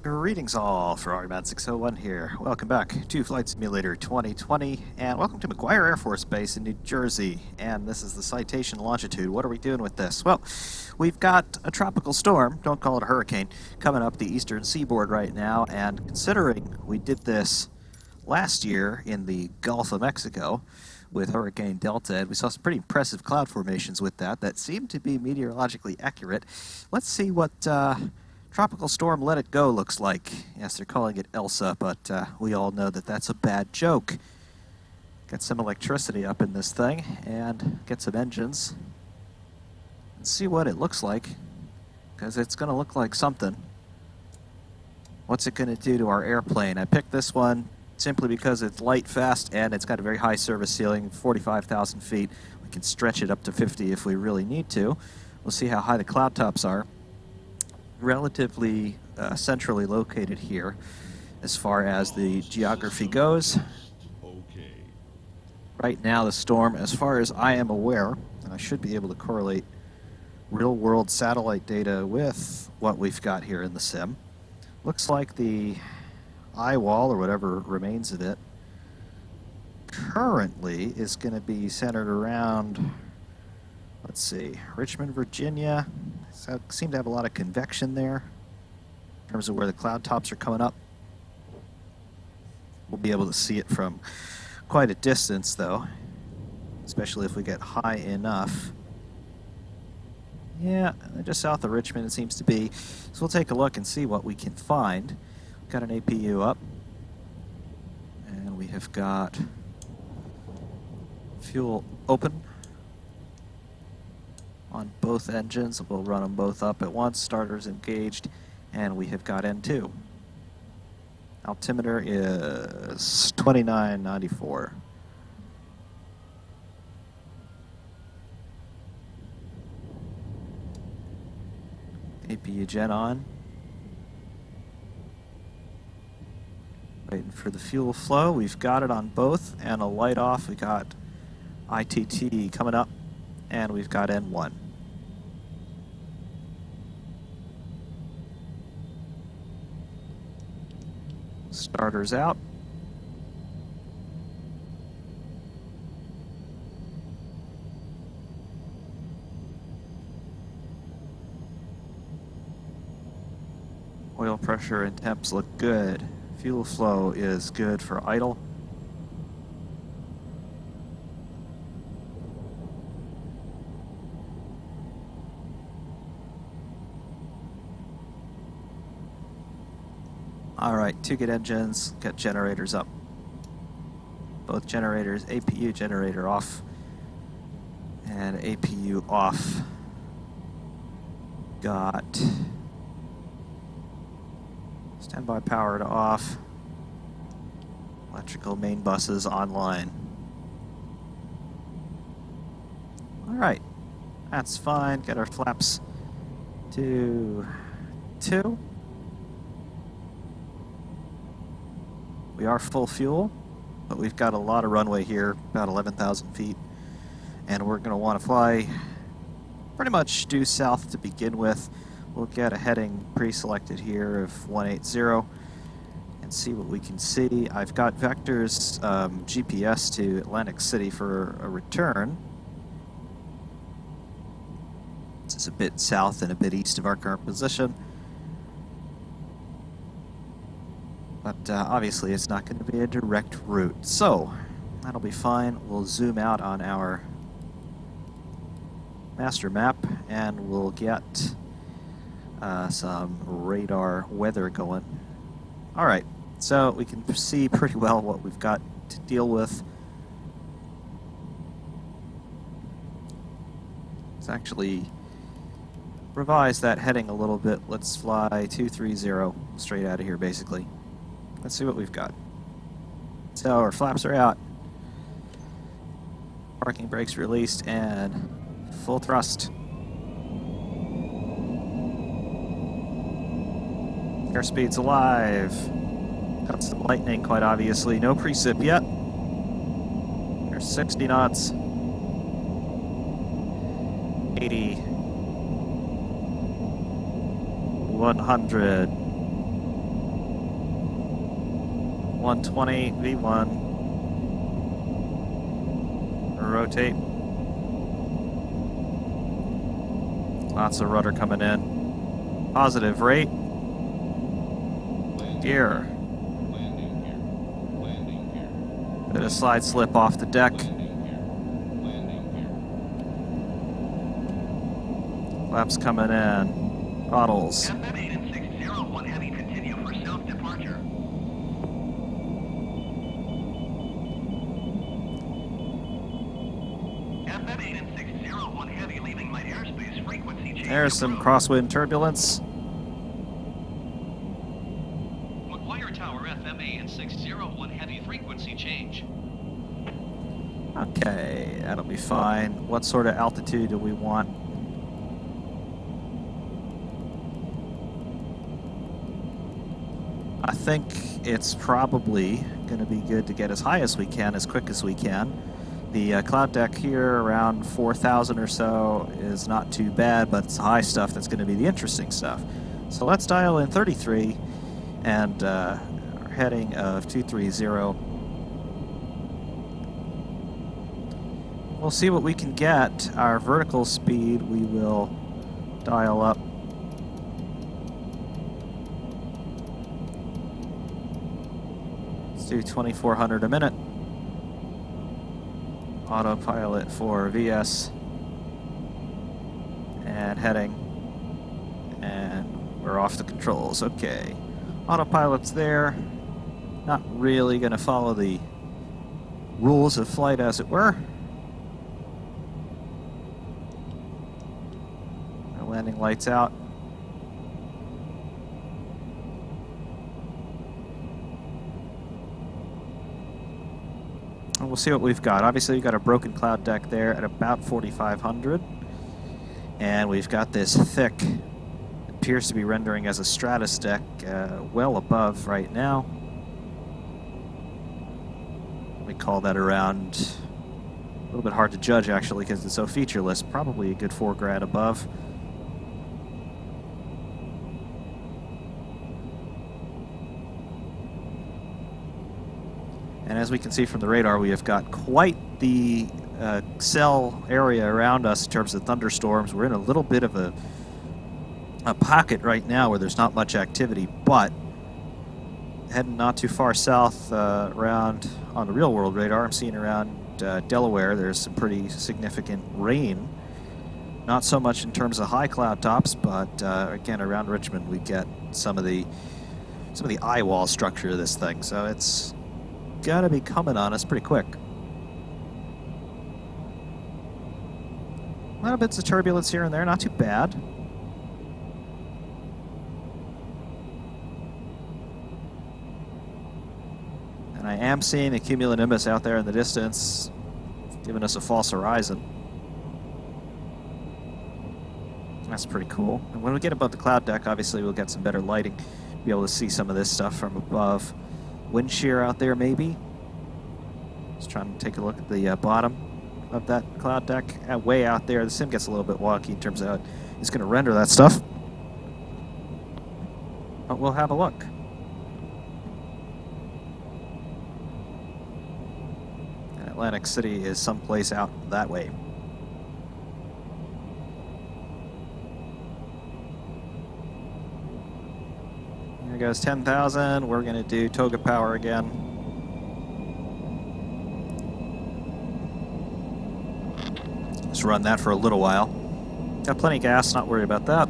Greetings all, FerrariMan601 here. Welcome back to Flight Simulator 2020, and welcome to McGuire Air Force Base in New Jersey. And this is the citation longitude. What are we doing with this? Well, we've got a tropical storm, don't call it a hurricane, coming up the Eastern Seaboard right now, and considering we did this last year in the Gulf of Mexico with Hurricane Delta, and we saw some pretty impressive cloud formations with that seemed to be meteorologically accurate. Let's see what Tropical Storm Let It Go looks like. Yes, they're calling it Elsa, but we all know that that's a bad joke. Get some electricity up in this thing and get some engines and see what it looks like, because it's going to look like something. What's it going to do to our airplane? I picked this one simply because it's light, fast, and it's got a very high service ceiling, 45,000 feet. We can stretch it up to 50 if we really need to. We'll see how high the cloud tops are. Relatively centrally located here as far as the geography goes. Right now the storm, as far as I am aware, and I should be able to correlate real-world satellite data with what we've got here in the sim, looks like the eye wall, or whatever remains of it, currently is going to be centered around, let's see, Richmond, Virginia. So seem to have a lot of convection there in terms of where the cloud tops are coming up. We'll be able to see it from quite a distance, though, especially if we get high enough. Yeah, just south of Richmond it seems to be. So we'll take a look and see what we can find. Got an APU up, and we have got fuel open on both engines. We'll run them both up at once. Starters engaged, and we have got N2. Altimeter is 2994. APU gen on. Waiting for the fuel flow. We've got it on both, and a light off. We got ITT coming up, and we've got N1. Starters out. Oil pressure and temps look good. Fuel flow is good for idle. All right, two good engines, got generators up. Both generators, APU generator off and APU off. Got standby power to off. Electrical main buses online. All right, that's fine. Get our flaps to 2. We are full fuel, but we've got a lot of runway here, about 11,000 feet, and we're going to want to fly pretty much due south to begin with. We'll get a heading pre-selected here of 180 and see what we can see. I've got vectors GPS to Atlantic City for a return. This is a bit south and a bit east of our current position. But obviously it's not going to be a direct route. So that'll be fine. We'll zoom out on our master map and we'll get some radar weather going. All right, so we can see pretty well what we've got to deal with. Let's actually revise that heading a little bit. Let's fly 230 straight out of here, basically. Let's see what we've got. So our flaps are out. Parking brakes released and full thrust. Airspeed's alive. Got some lightning, quite obviously. No precip yet. There's 60 knots. 80. 100. 120, V1. Rotate. Lots of rudder coming in. Positive rate. Gear. Bit of slide slip off the deck. Flaps coming in. Throttles. There's some crosswind turbulence. McGuire Tower, FM8 and 601 heavy frequency change. Okay, that'll be fine. What sort of altitude do we want? I think it's probably going to be good to get as high as we can, as quick as we can. The cloud deck here around 4,000 or so is not too bad, but it's the high stuff that's going to be the interesting stuff. So let's dial in 33 and our heading of 230. We'll see what we can get. Our vertical speed we will dial up. Let's do 2,400 a minute. Autopilot for VS and heading, and we're off the controls. Okay, autopilot's there. Not really going to follow the rules of flight, as it were. Our landing lights out. And we'll see what we've got. Obviously, we've got a broken cloud deck there at about 4,500. And we've got this thick, appears to be rendering as a stratus deck, well above right now. We call that around, a little bit hard to judge actually because it's so featureless, probably a good 4 grad above. And as we can see from the radar, we have got quite the cell area around us in terms of thunderstorms. We're in a little bit of a pocket right now where there's not much activity, but heading not too far south around on the real world radar, I'm seeing around Delaware, there's some pretty significant rain. Not so much in terms of high cloud tops, but again, around Richmond, we get some of the eye wall structure of this thing. So it's gotta be coming on us pretty quick. Little bits of turbulence here and there, not too bad. And I am seeing a cumulonimbus out there in the distance, giving us a false horizon. That's pretty cool. And when we get above the cloud deck, obviously we'll get some better lighting, be able to see some of this stuff from above. Wind shear out there, maybe. Just trying to take a look at the bottom of that cloud deck. Way out there, the sim gets a little bit wonky in terms of how it's going to render that stuff. But we'll have a look. And Atlantic City is someplace out that way. There goes 10,000. We're going to do toga power again. Let's run that for a little while. Got plenty of gas, not worried about that.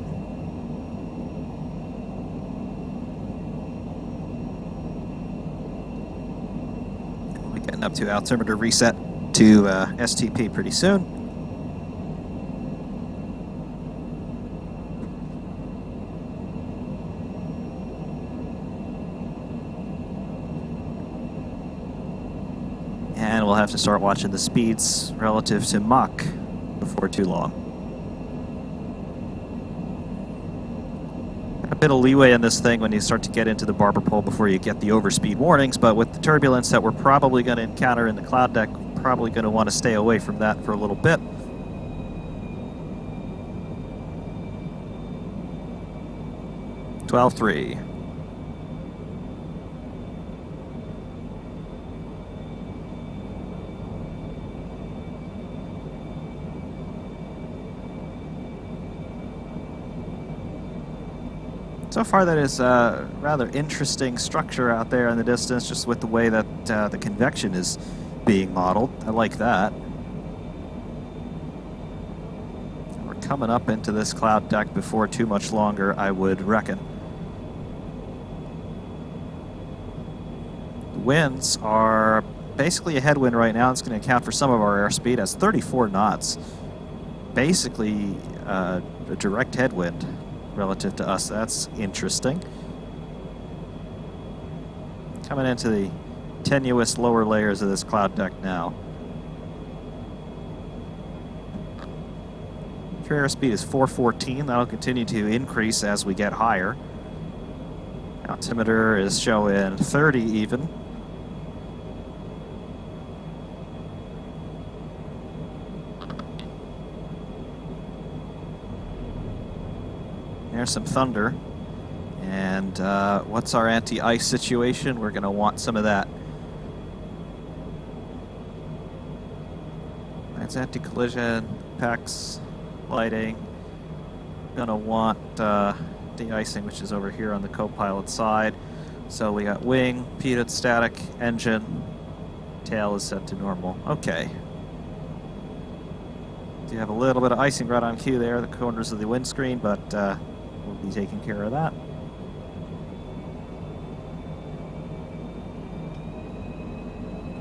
We'll be getting up to altimeter reset to STP pretty soon. And we'll have to start watching the speeds relative to Mach before too long. A bit of leeway in this thing when you start to get into the barber pole before you get the overspeed warnings, but with the turbulence that we're probably going to encounter in the cloud deck, we're probably going to want to stay away from that for a little bit. So far, that is a rather interesting structure out there in the distance, just with the way that the convection is being modeled. I like that. We're coming up into this cloud deck before too much longer, I would reckon. The winds are basically a headwind right now. It's going to account for some of our airspeed as 34 knots. Basically a direct headwind relative to us. That's interesting. Coming into the tenuous lower layers of this cloud deck now. True airspeed is 414. That'll continue to increase as we get higher. Altimeter is showing 30 even. There's some thunder. And what's our anti-ice situation? We're going to want some of that. That's anti-collision, PEX, lighting. Going to want de-icing, which is over here on the co-pilot side. So we got wing, pitot static, engine. Tail is set to normal. Okay. Do have a little bit of icing right on cue there, the corners of the windscreen, but we'll be taking care of that.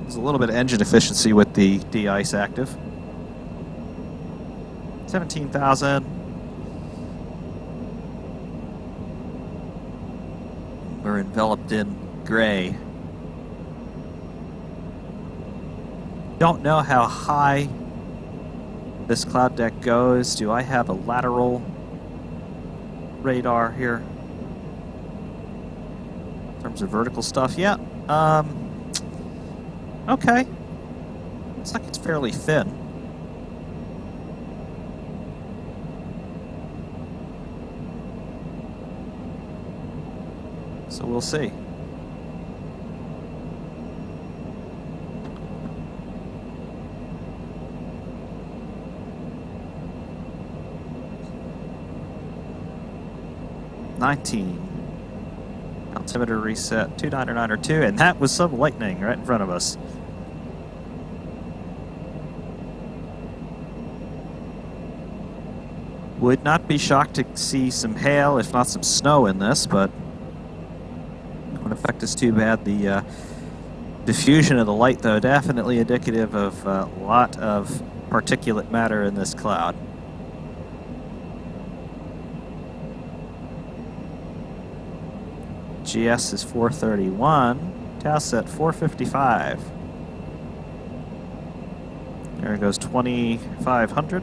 There's a little bit of engine efficiency with the de-ice active. 17,000. We're enveloped in gray. Don't know how high this cloud deck goes. Do I have a lateral radar here? In terms of vertical stuff, yeah. Okay. Looks like it's fairly thin. So we'll see. Altimeter reset 29902, and that was some lightning right in front of us. Would not be shocked to see some hail, if not some snow in this, but it won't affect us too bad. The diffusion of the light, though, definitely indicative of a lot of particulate matter in this cloud. GS is 431, tail set 455. There goes 2,500.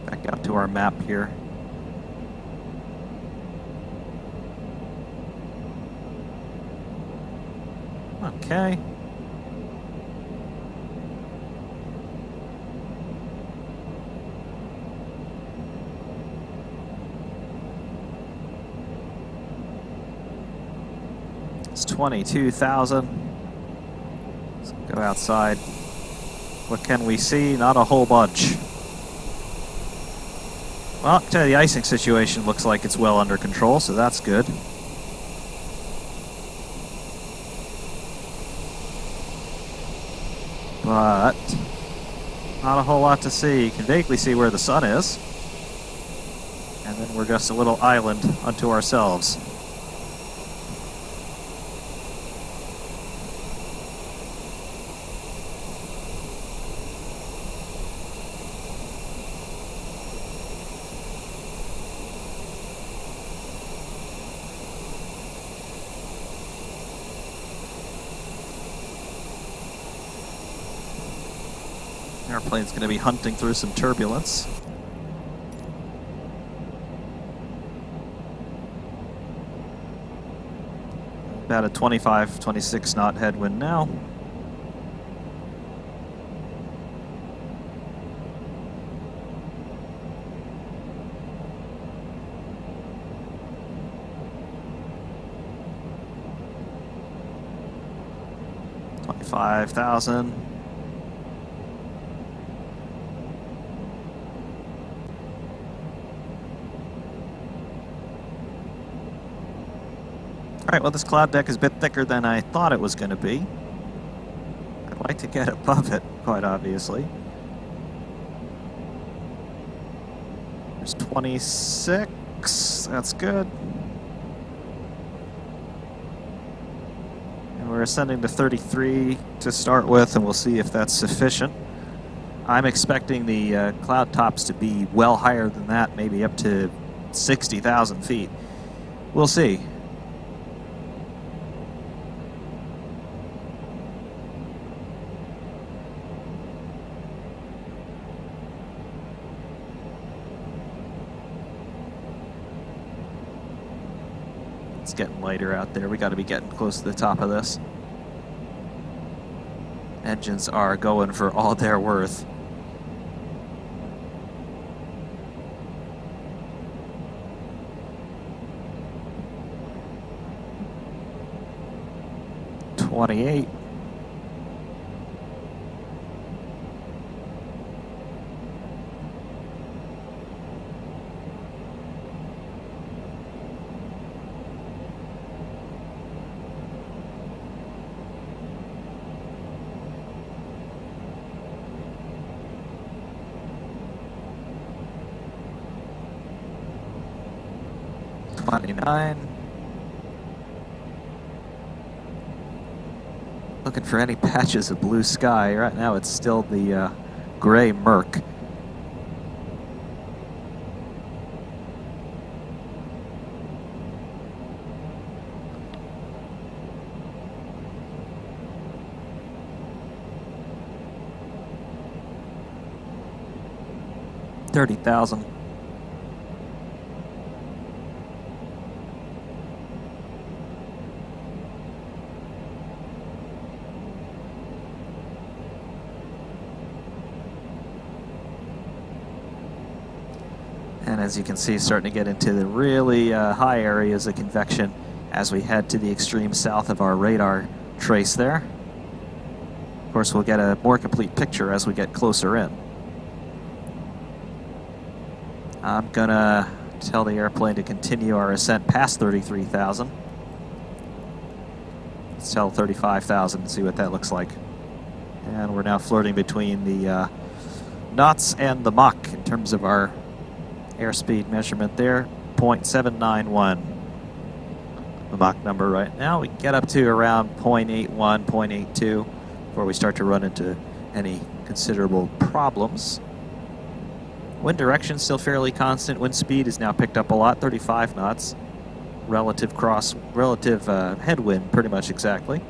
Back out to our map here. Okay. It's 22,000. Let's go outside. What can we see? Not a whole bunch. Well, I can tell you the icing situation looks like it's well under control, so that's good. But not a whole lot to see. You can vaguely see where the sun is. And then we're just a little island unto ourselves. Airplane's going to be hunting through some turbulence. About a 25, 26 knot headwind now. 25,000. All right, well, this cloud deck is a bit thicker than I thought it was going to be. I'd like to get above it, quite obviously. There's 26. That's good. And we're ascending to 33 to start with, and we'll see if that's sufficient. I'm expecting the cloud tops to be well higher than that, maybe up to 60,000 feet. We'll see. It's getting lighter out there. We got to be getting close to the top of this. Engines are going for all they're worth. $28. $29. Looking for any patches of blue sky. Right now it's still the gray murk. $30,000. And as you can see, starting to get into the really high areas of convection as we head to the extreme south of our radar trace there. Of course, we'll get a more complete picture as we get closer in. I'm gonna tell the airplane to continue our ascent past 33,000. Let's tell 35,000 and see what that looks like. And we're now flirting between the knots and the Mach in terms of our airspeed measurement there, 0.791. The Mach number right now. We can get up to around 0.81, 0.82 before we start to run into any considerable problems. Wind direction still fairly constant. Wind speed is now picked up a lot, 35 knots. Relative headwind pretty much exactly.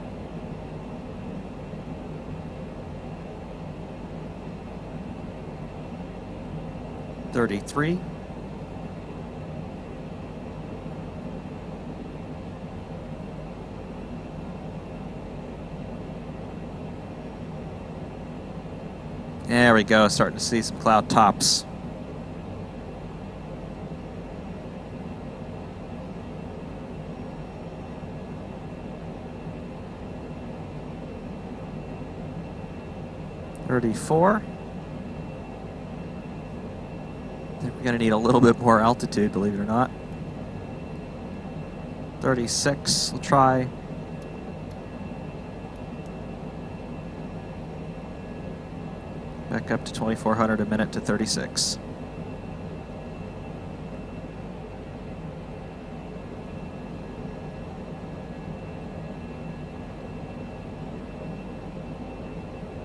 $33. There we go, starting to see some cloud tops. $34. I think we're going to need a little bit more altitude, believe it or not. 36, we'll try. Back up to 2,400 a minute to 36.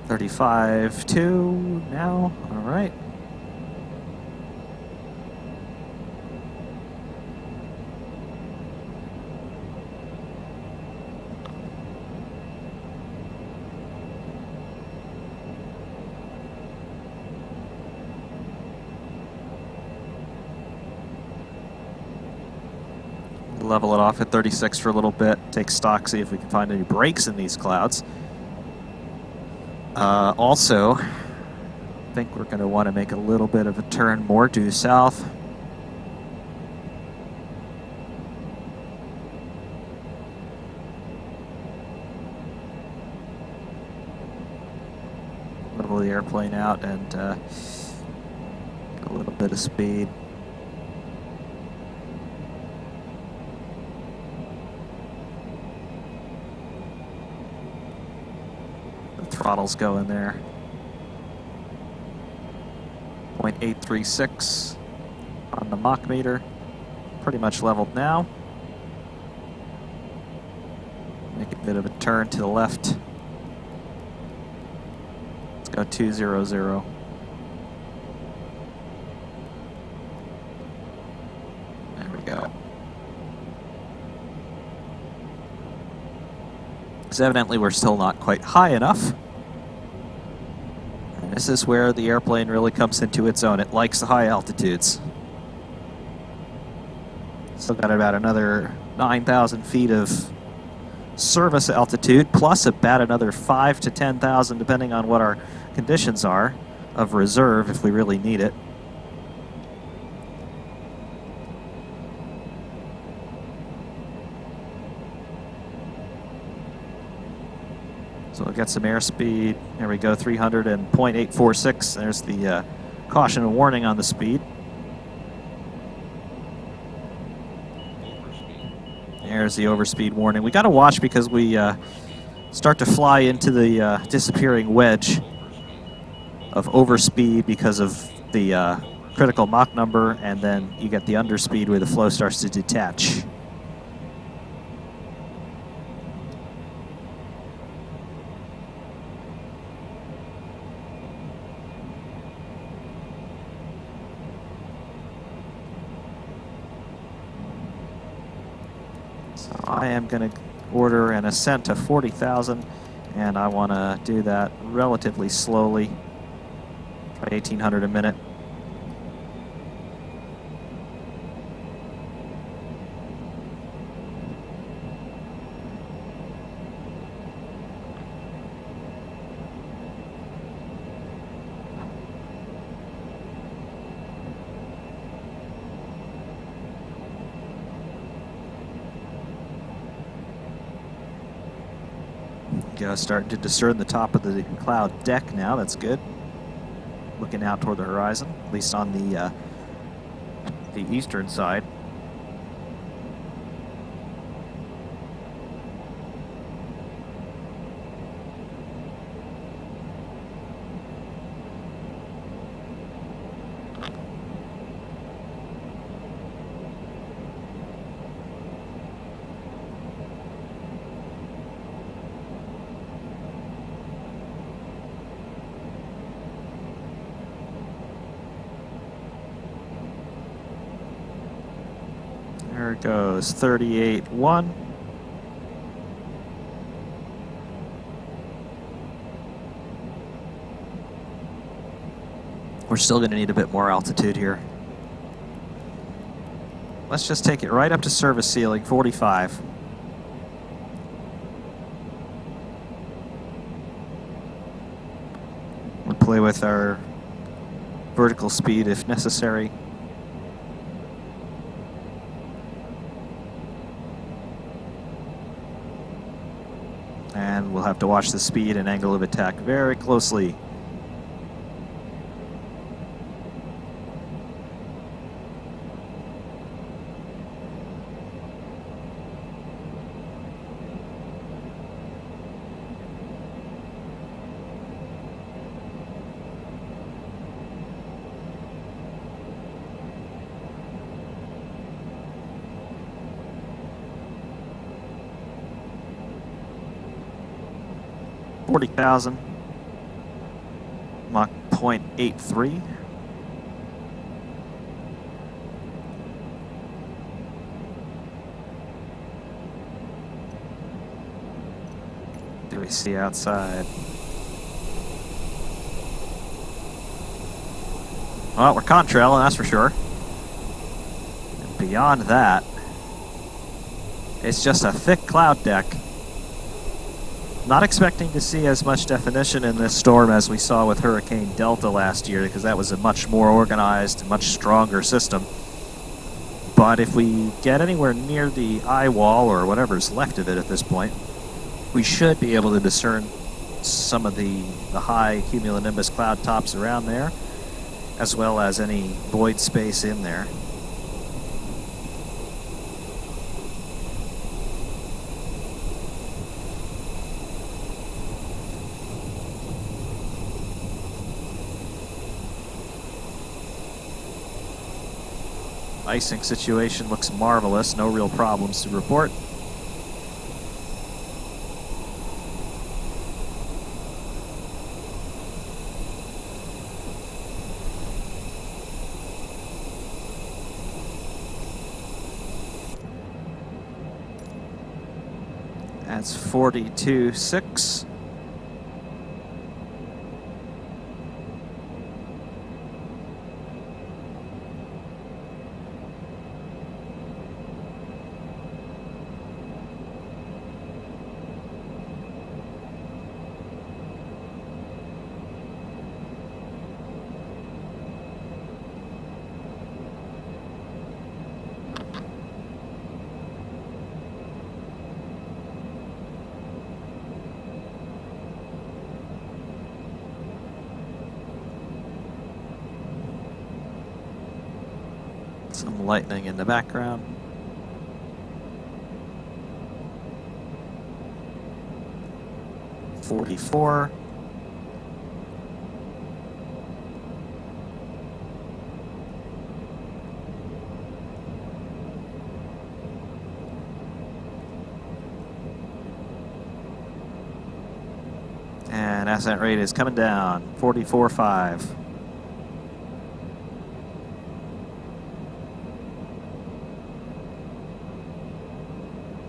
$35.2 now, all right. Level it off at 36 for a little bit, take stock, see if we can find any breaks in these clouds. Also, I think we're going to want to make a little bit of a turn more due south. slow the airplane out and get a little bit of speed. The throttles go in there. 0.836 on the Mach meter. Pretty much leveled now. Make a bit of a turn to the left. Let's go 200. There we go. Because evidently we're still not quite high enough. And this is where the airplane really comes into its own. It likes the high altitudes. Still got about another 9,000 feet of service altitude, plus about another 5 to 10,000, depending on what our conditions are, of reserve if we really need it. So we'll get some airspeed. There we go, 300 and 0.846. There's the caution and warning on the speed. There's the overspeed warning. We got to watch because we start to fly into the disappearing wedge of overspeed because of the critical Mach number, and then you get the underspeed where the flow starts to detach. So I am going to order an ascent to 40,000, and I want to do that relatively slowly. Try 1,800 a minute. Starting to discern the top of the cloud deck now. That's good. Looking out toward the horizon, at least on the eastern side. There it goes, 38.1. We're still going to need a bit more altitude here. Let's just take it right up to service ceiling, 45. We'll play with our vertical speed if necessary. And we'll have to watch the speed and angle of attack very closely. $40,000, Mach 0.83. Do we see outside? Well, we're contrailing, that's for sure. And beyond that, it's just a thick cloud deck. Not expecting to see as much definition in this storm as we saw with Hurricane Delta last year, because that was a much more organized, much stronger system. But if we get anywhere near the eye wall, or whatever's left of it at this point, we should be able to discern some of the high cumulonimbus cloud tops around there, as well as any void space in there. Icing situation looks marvelous, no real problems to report. That's 42.6. Some lightning in the background. .44. And ascent rate is coming down, 44.5.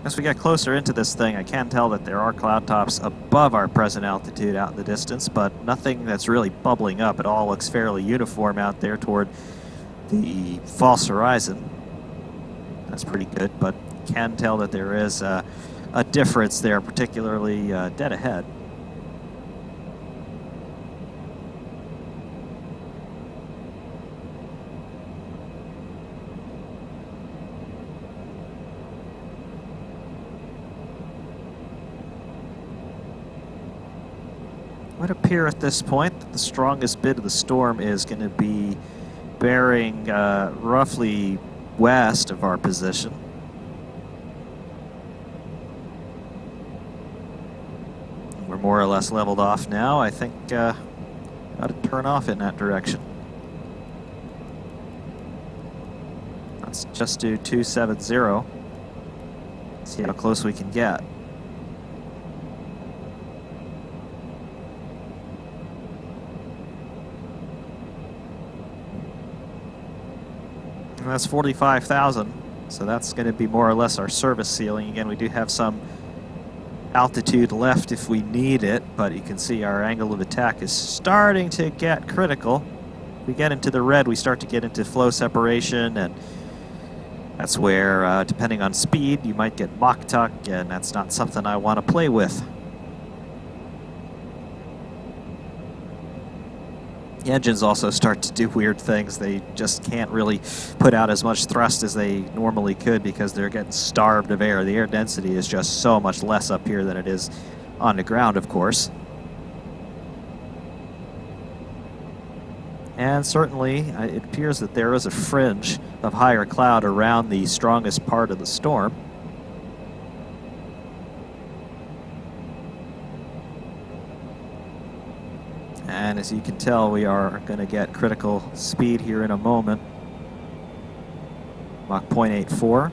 As we get closer into this thing, I can tell that there are cloud tops above our present altitude out in the distance, but nothing that's really bubbling up. It all looks fairly uniform out there toward the false horizon. That's pretty good, but can tell that there is a difference there, particularly dead ahead. It would appear at this point that the strongest bit of the storm is going to be bearing roughly west of our position. We're more or less leveled off now. I think ought to turn off in that direction. Let's just do 270. See how close we can get. And that's 45,000, so that's going to be more or less our service ceiling. Again, we do have some altitude left if we need it, but you can see our angle of attack is starting to get critical. If we get into the red, we start to get into flow separation, and that's where, depending on speed, you might get mock tuck, and that's not something I want to play with. The engines also start to do weird things. They just can't really put out as much thrust as they normally could because they're getting starved of air. The air density is just so much less up here than it is on the ground, of course. And certainly, it appears that there is a fringe of higher cloud around the strongest part of the storm. And as you can tell, we are going to get critical speed here in a moment. Mach 0.84.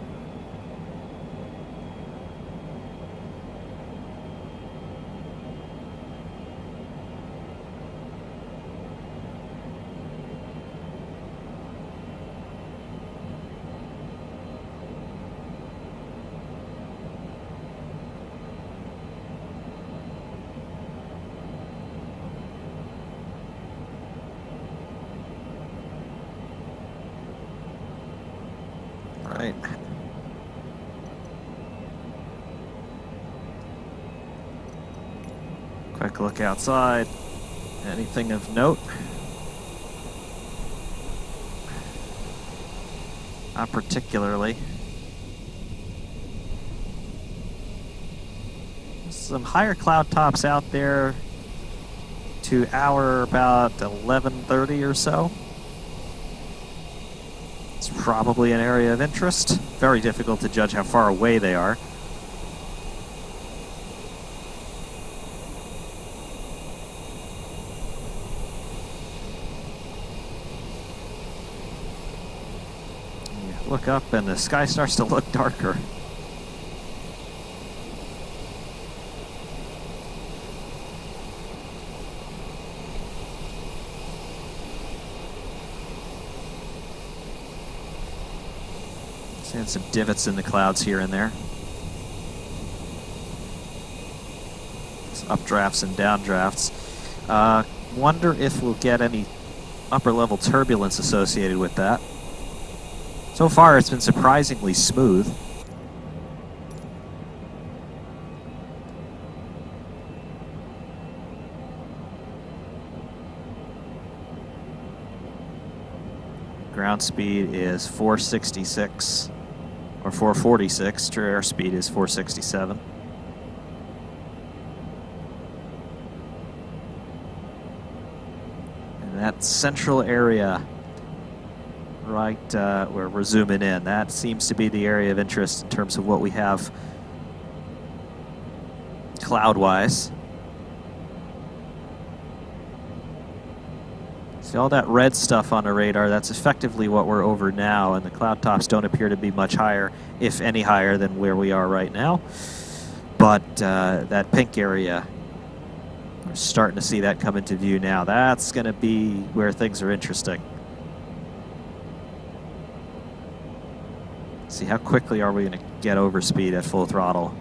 Right. Quick look outside. Anything of note? Not particularly. Some higher cloud tops out there to our about 11:30 or so. It's probably an area of interest. Very difficult to judge how far away they are. You look up and the sky starts to look darker. Seeing some divots in the clouds here and there. Some updrafts and downdrafts. Wonder if we'll get any upper level turbulence associated with that. So far it's been surprisingly smooth. Ground speed is 466. Or 446, true airspeed is 467. And that central area, right where we're zooming in, that seems to be the area of interest in terms of what we have cloud-wise. See all that red stuff on the radar, that's effectively what we're over now, and the cloud tops don't appear to be much higher, if any higher, than where we are right now. But that pink area, we're starting to see that come into view now. That's going to be where things are interesting. See, how quickly are we going to get over speed at full throttle?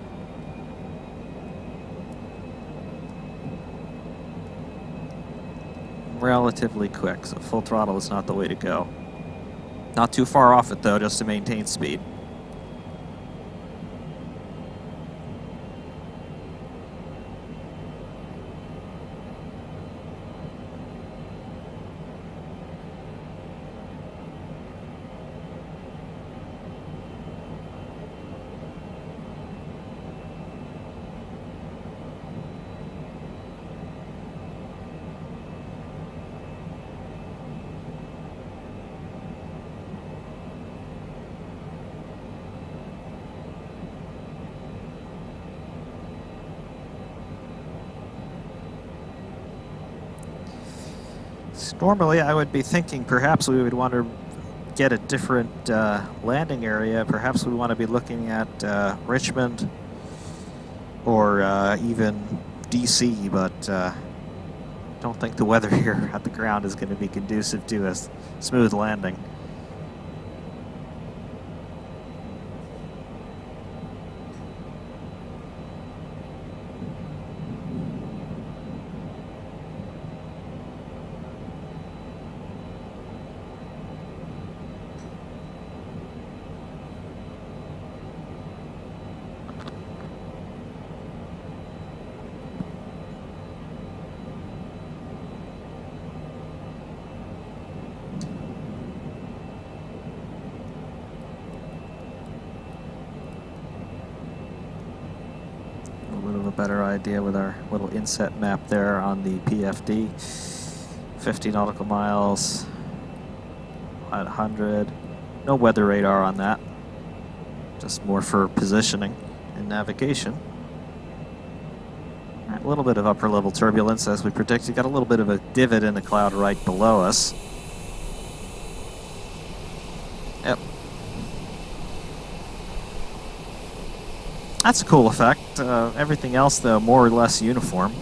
Relatively quick, so full throttle is not the way to go. Not too far off it though, just to maintain speed. Normally, I would be thinking perhaps we would want to get a different landing area. Perhaps we want to be looking at Richmond or even DC, but I don't think the weather here at the ground is going to be conducive to a smooth landing. Better idea with our little inset map there on the PFD. 50 nautical miles at 100. No weather radar on that. Just more for positioning and navigation. A little bit of upper level turbulence as we predicted. Got a little bit of a divot in the cloud right below us. Yep. That's a cool effect. Everything else, though, more or less uniform.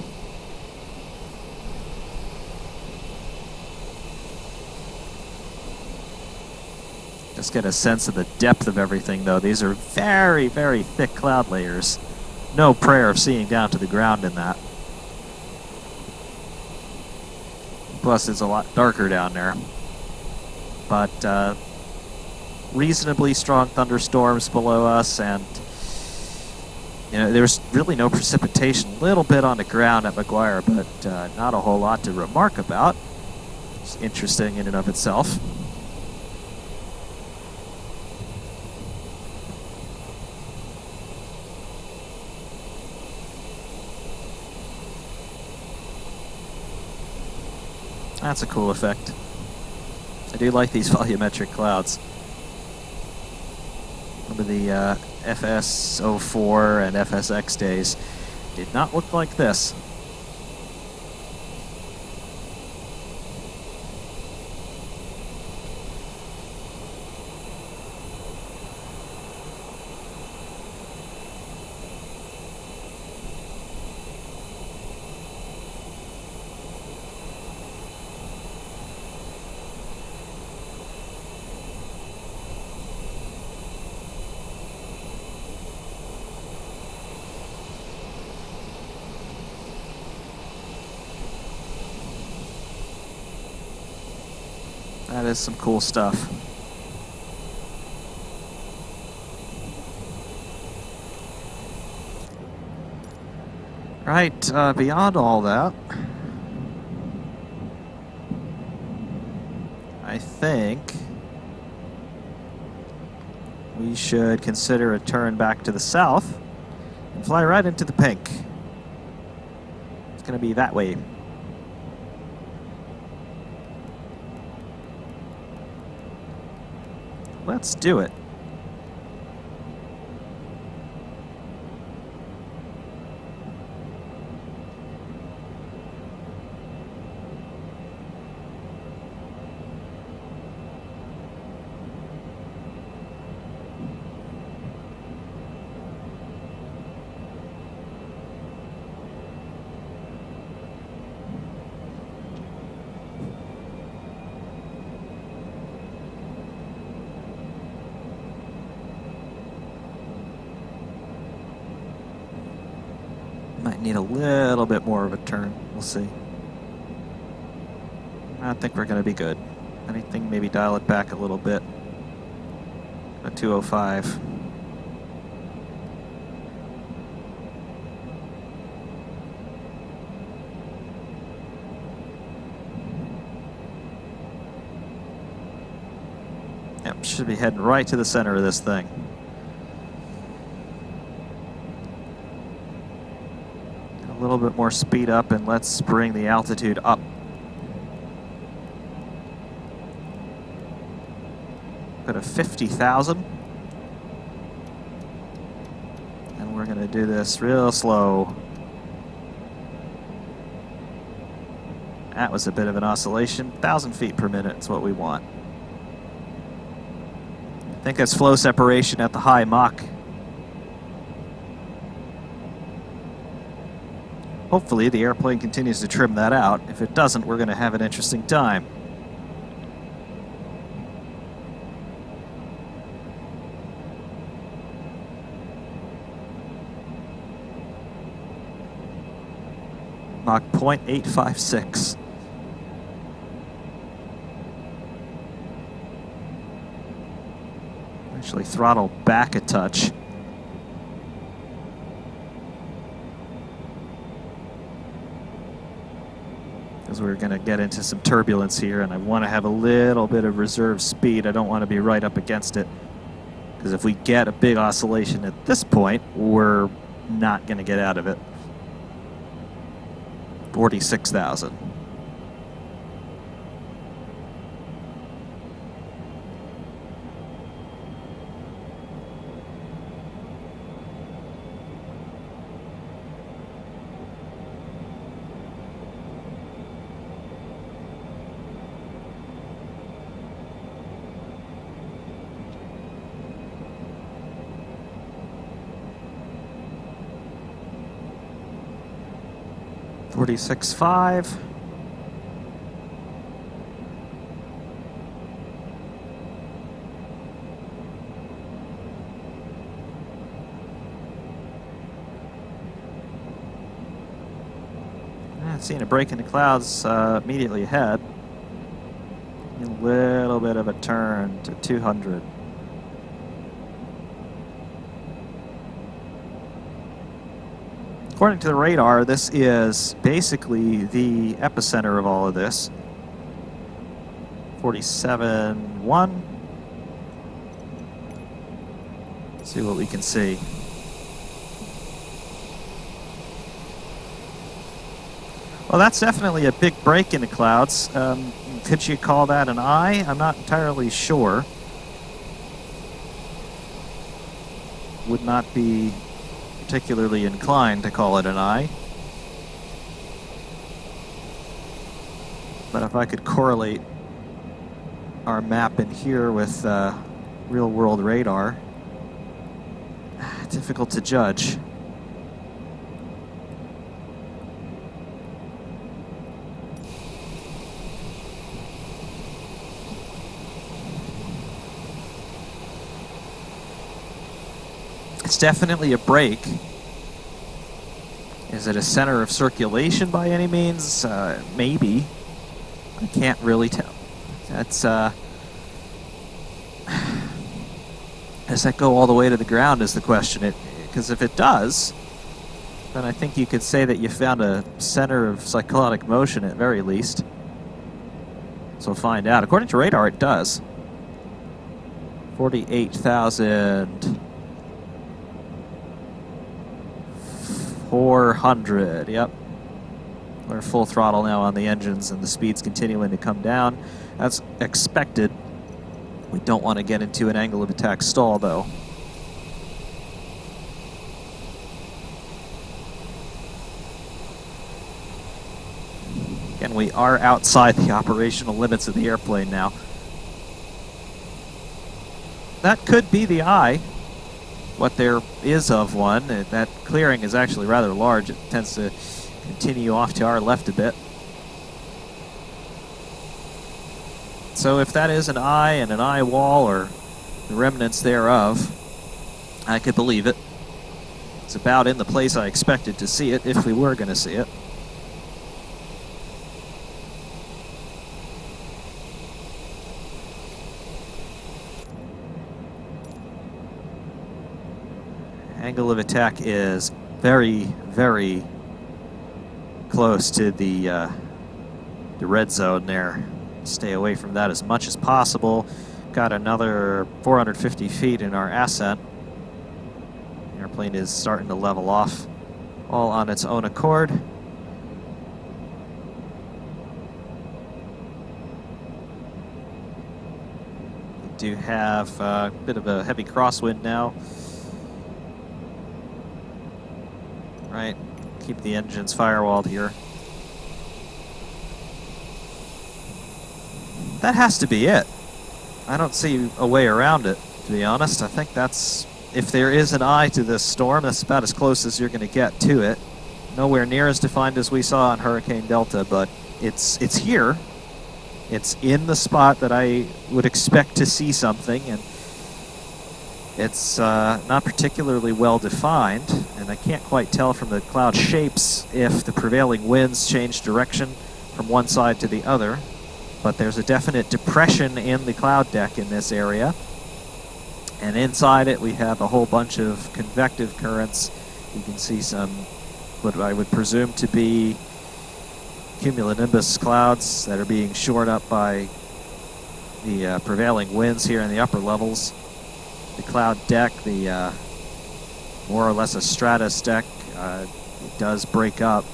Just get a sense of the depth of everything, though. These are very, very thick cloud layers. No prayer of seeing down to the ground in that. Plus, it's a lot darker down there. But reasonably strong thunderstorms below us, and you know, there's really no precipitation. A little bit on the ground at McGuire, but not a whole lot to remark about. It's interesting in and of itself. That's a cool effect. I do like these volumetric clouds. Remember the FS04 and FSX days did not look like this. That is some cool stuff. Right, beyond all that, I think we should consider a turn back to the south and fly right into the pink. It's going to be that way. Let's do it. Might need a little bit more of a turn. We'll see. I think we're going to be good. Anything, maybe dial it back a little bit. A 205. Yep, should be heading right to the center of this thing. A little bit more speed up, and let's bring the altitude up. Go to 50,000. And we're going to do this real slow. That was a bit of an oscillation. 1,000 feet per minute is what we want. I think that's flow separation at the high Mach. Hopefully the airplane continues to trim that out. If it doesn't, we're going to have an interesting time. Mach 0.856. Actually throttle back a touch. Because we're going to get into some turbulence here, and I want to have a little bit of reserve speed. I don't want to be right up against it. Because if we get a big oscillation at this point, we're not going to get out of it. 46,000. $46.5. Seeing a break in the clouds immediately ahead. A little bit of a turn to 200. According to the radar, this is basically the epicenter of all of this. 47.1. See what we can see. Well, that's definitely a big break in the clouds. Could you call that an eye? I'm not entirely sure. Would not be particularly inclined to call it an eye. But if I could correlate our map in here with real-world radar, difficult to judge. It's definitely a break. Is it a center of circulation by any means? Maybe. I can't really tell. That's does that go all the way to the ground is the question. Because if it does, then I think you could say that you found a center of cyclonic motion at very least. So we'll find out. According to radar, it does. 48,400. Yep. We're full throttle now on the engines, and the speed's continuing to come down. That's expected. We don't want to get into an angle of attack stall, though. Again, we are outside the operational limits of the airplane now. That could be the eye, what there is of one. That clearing is actually rather large. It tends to continue off to our left a bit. So if that is an eye and an eye wall, or the remnants thereof, I could believe it. It's about in the place I expected to see it, if we were going to see it. Angle of attack is very, very close to the red zone there. Stay away from that as much as possible. Got another 450 feet in our ascent. The airplane is starting to level off all on its own accord. We do have a bit of a heavy crosswind now. Right, keep the engines firewalled here. That has to be it. I don't see a way around it, to be honest. I think that's, if there is an eye to this storm, that's about as close as you're going to get to it. Nowhere near as defined as we saw on Hurricane Delta, but it's here. It's in the spot that I would expect to see something, and it's not particularly well defined, and I can't quite tell from the cloud shapes if the prevailing winds change direction from one side to the other. But there's a definite depression in the cloud deck in this area. And inside it, we have a whole bunch of convective currents. You can see some, what I would presume to be cumulonimbus clouds that are being shored up by the prevailing winds here in the upper levels. The cloud deck, the more or less a stratus deck, it does break up.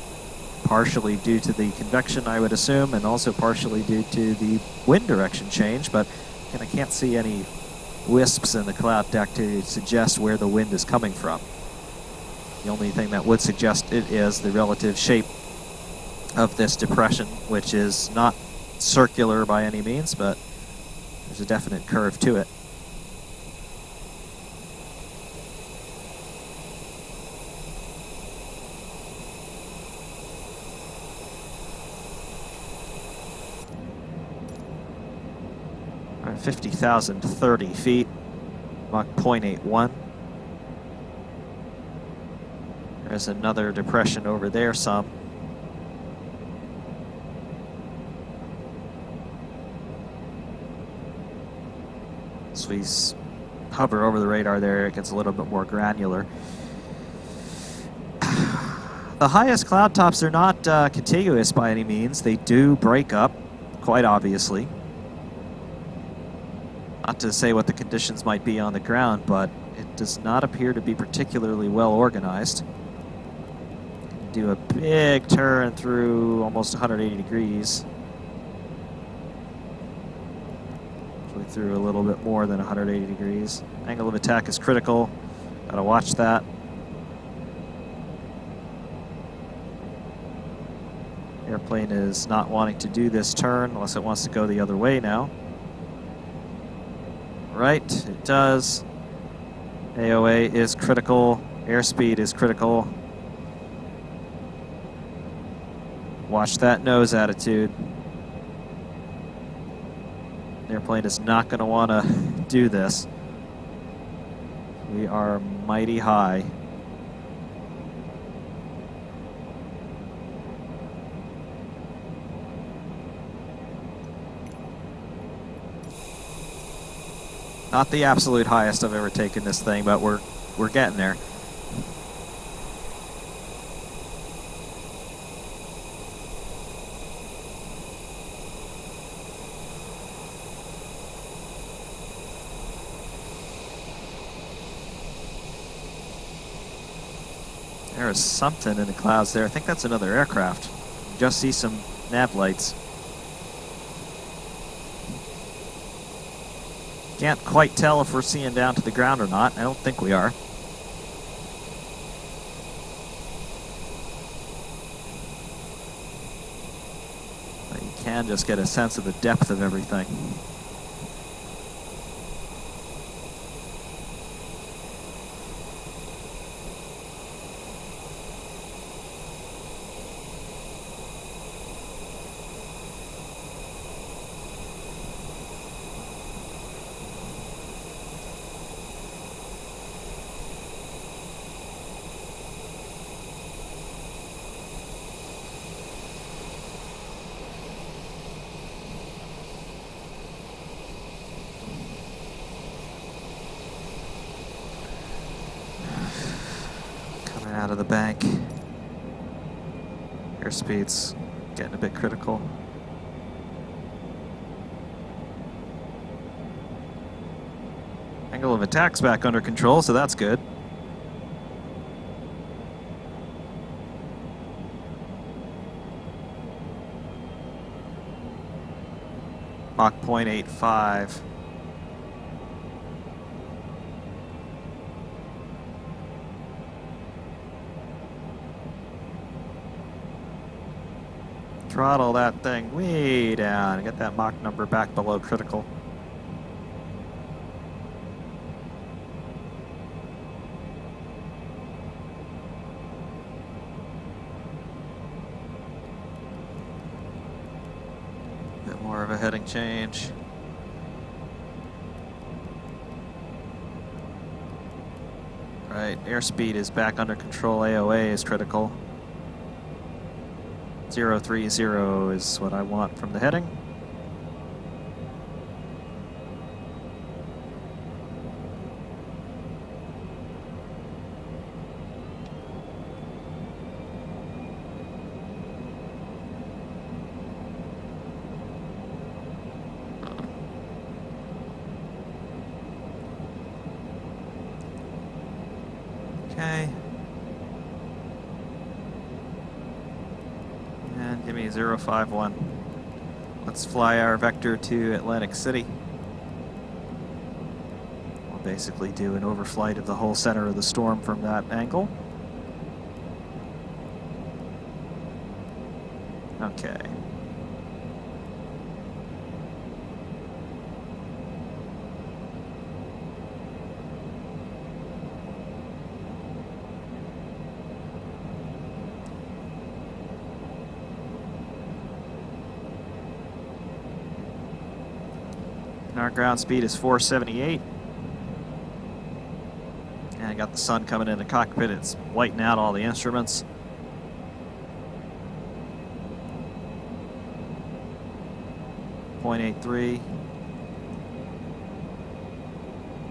Partially due to the convection, I would assume, and also partially due to the wind direction change, but I can't see any wisps in the cloud deck to suggest where the wind is coming from. The only thing that would suggest it is the relative shape of this depression, which is not circular by any means, but there's a definite curve to it. All right, 50,030 feet, Mach 0.81. There's another depression over there some. As we hover over the radar there, it gets a little bit more granular. The highest cloud tops are not contiguous by any means. They do break up, quite obviously. Not to say what the conditions might be on the ground, but it does not appear to be particularly well organized. do a big turn through almost 180 degrees. Actually through a little bit more than 180 degrees. Angle of attack is critical. Gotta watch that. Airplane is not wanting to do this turn unless it wants to go the other way now. Right, it does. AOA is critical. Airspeed is critical. Watch that nose attitude. The airplane is not going to want to do this. We are mighty high. Not the absolute highest I've ever taken this thing, but we're getting there. There is something in the clouds there. I think that's another aircraft. Just see some nav lights. Can't quite tell if we're seeing down to the ground or not. I don't think we are. But you can just get a sense of the depth of everything. Out of the bank. Airspeed's getting a bit critical. Angle of attack's back under control, so that's good. Mach 0.85. Throttle that thing way down and get that Mach number back below critical. Bit more of a heading change. Right, airspeed is back under control. AOA is critical. 030 is what I want from the heading. Okay. And give me 051. Let's fly our vector to Atlantic City. We'll basically do an overflight of the whole center of the storm from that angle. Okay. Our ground speed is 478. And I got the sun coming in the cockpit. It's whitening out all the instruments. .83.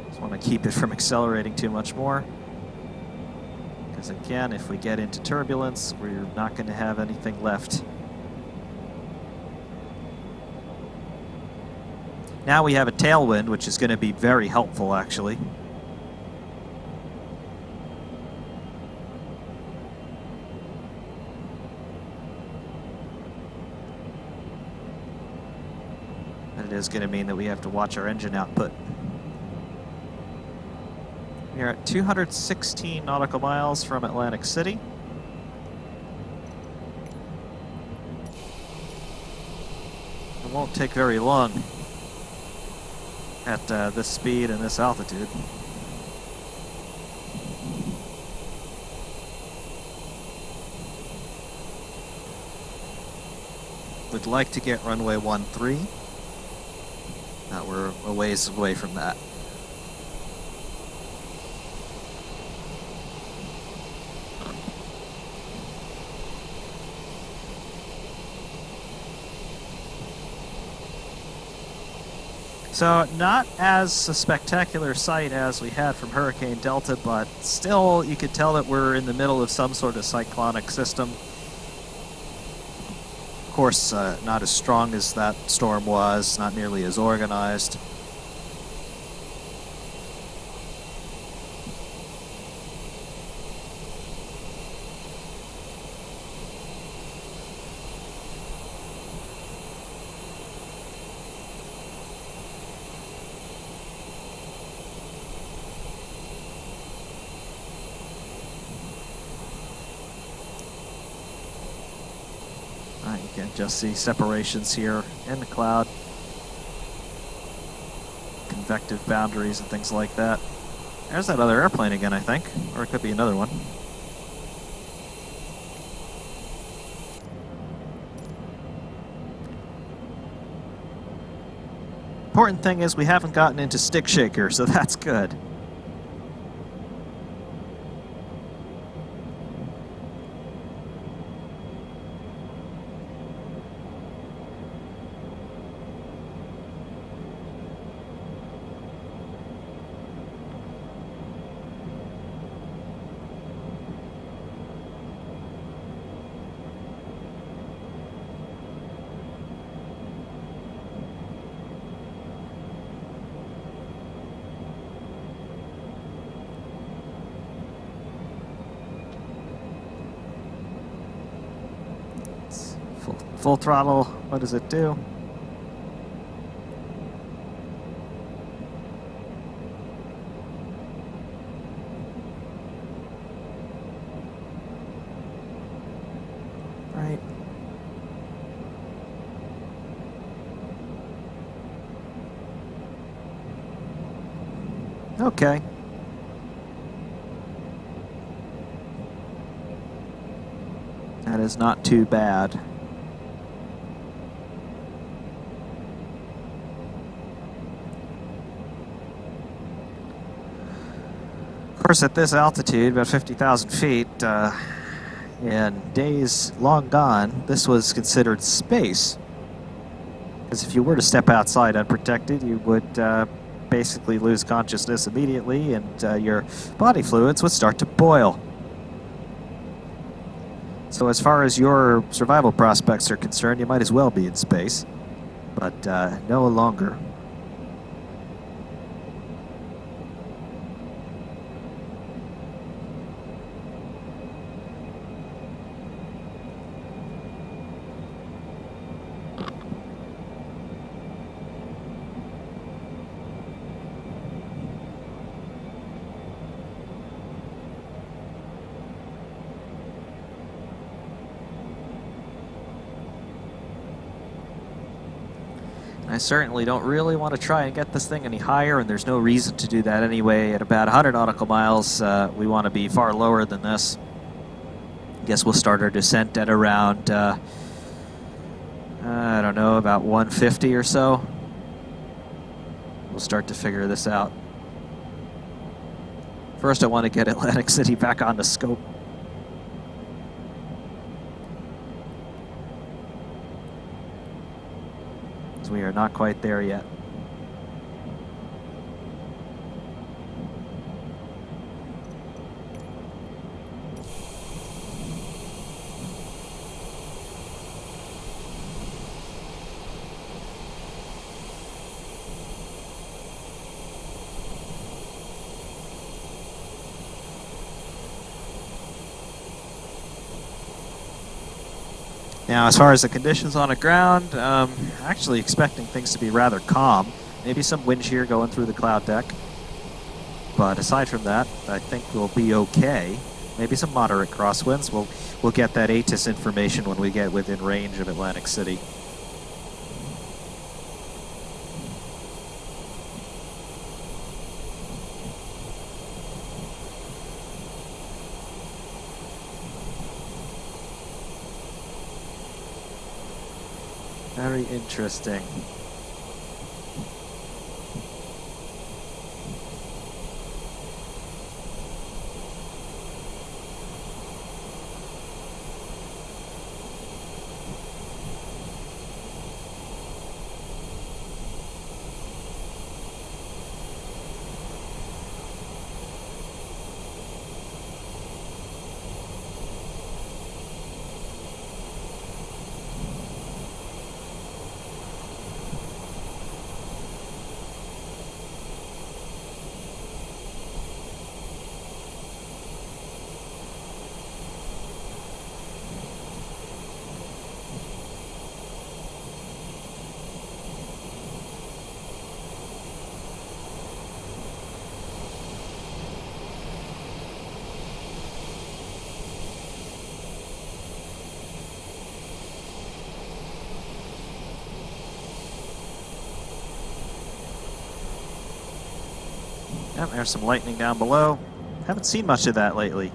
Just want to keep it from accelerating too much more. Because again, if we get into turbulence, we're not going to have anything left. Now we have a tailwind, which is going to be very helpful, actually. it is going to mean that we have to watch our engine output. We are at 216 nautical miles from Atlantic City. It won't take very long at this speed and this altitude. Would like to get runway 13. We're a ways away from that. So not as a spectacular sight as we had from Hurricane Delta, but still you could tell that we're in the middle of some sort of cyclonic system. Of course, not as strong as that storm was, not nearly as organized. You can just see separations here in the cloud, convective boundaries and things like that. There's that other airplane again, I think, or it could be another one. Important thing is we haven't gotten into stick shaker, so that's good. Full throttle, what does it do? Right. Okay. That is not too bad. Of course, at this altitude, about 50,000 feet, in days long gone, this was considered space. Because if you were to step outside unprotected, you would basically lose consciousness immediately, and your body fluids would start to boil. So as far as your survival prospects are concerned, you might as well be in space, but no longer. I certainly don't really want to try and get this thing any higher, and there's no reason to do that anyway. At about 100 nautical miles, we want to be far lower than this. I guess we'll start our descent at around, I don't know, about 150 or so. We'll start to figure this out. First, I want to get Atlantic City back on the scope. We are not quite there yet. Now, as far as the conditions on the ground, actually expecting things to be rather calm. Maybe some wind shear going through the cloud deck. But aside from that, I think we'll be okay. Maybe some moderate crosswinds. We'll get that ATIS information when we get within range of Atlantic City. Very interesting. Yep, there's some lightning down below. Haven't seen much of that lately.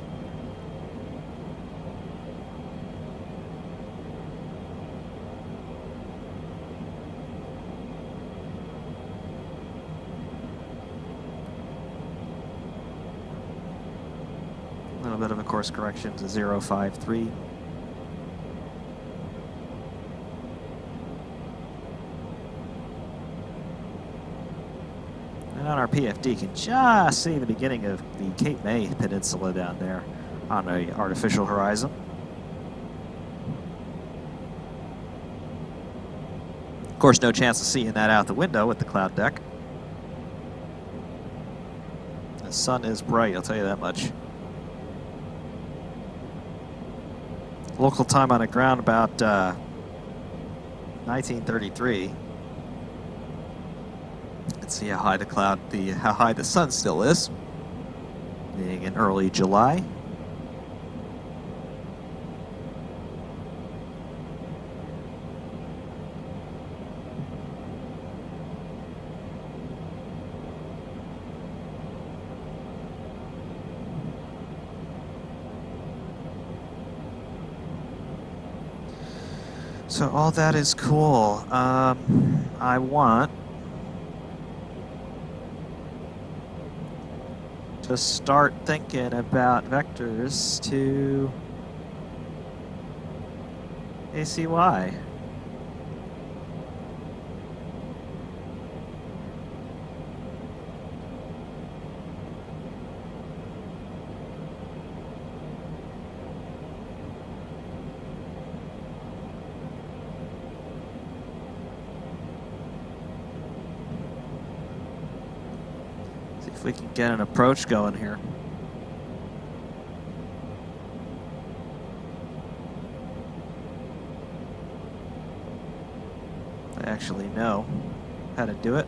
A little bit of a course correction to 053. And on our PFD, can just see the beginning of the Cape May Peninsula down there on the artificial horizon. Of course, no chance of seeing that out the window with the cloud deck. The sun is bright, I'll tell you that much. Local time on the ground about 1933. Let's see how high how high the sun still is, being in early July. So all that is cool. I want to start thinking about vectors to ACY. We can get an approach going here. I actually know how to do it.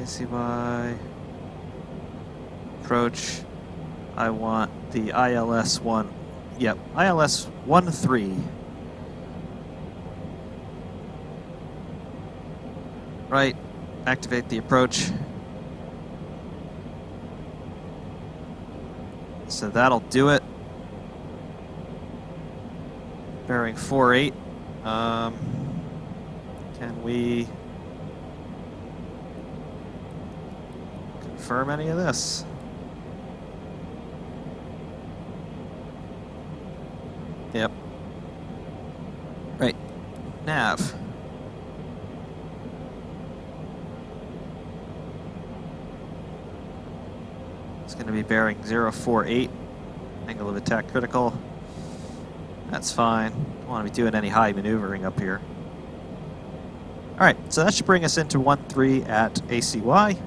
ACY approach. I want the ILS one. Yep, ILS 13. Right, activate the approach. So that'll do it. Bearing 48. Can we confirm any of this? Yep. Right. Nav. It's going to be bearing 048. Angle of attack critical. That's fine. Don't want to be doing any high maneuvering up here. Alright, so that should bring us into 13 at ACY.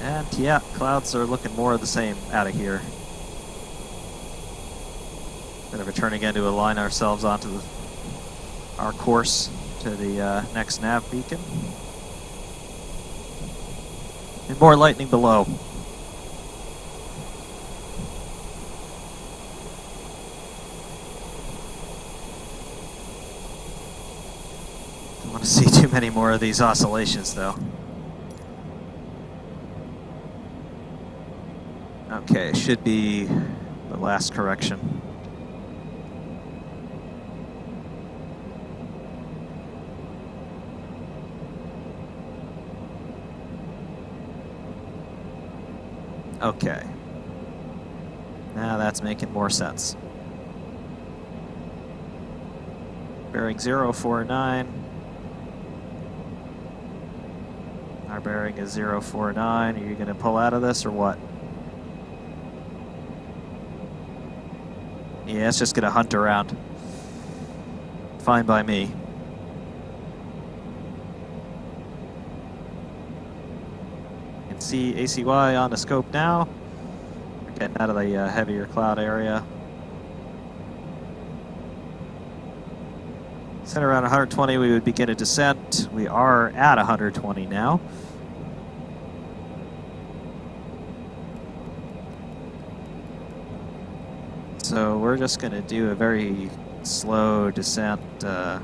And yeah, clouds are looking more of the same out of here. Bit of a turn again to align ourselves onto our course to the next nav beacon. And more lightning below. Don't want to see too many more of these oscillations, though. Okay, should be the last correction. Okay. Now that's making more sense. Bearing 049. Our bearing is 049. Are you going to pull out of this or what? Yeah, it's just going to hunt around. Fine by me. You can see ACY on the scope now. We're getting out of the heavier cloud area. Set around 120, we would begin a descent. We are at 120 now. So we're just going to do a very slow descent. I'm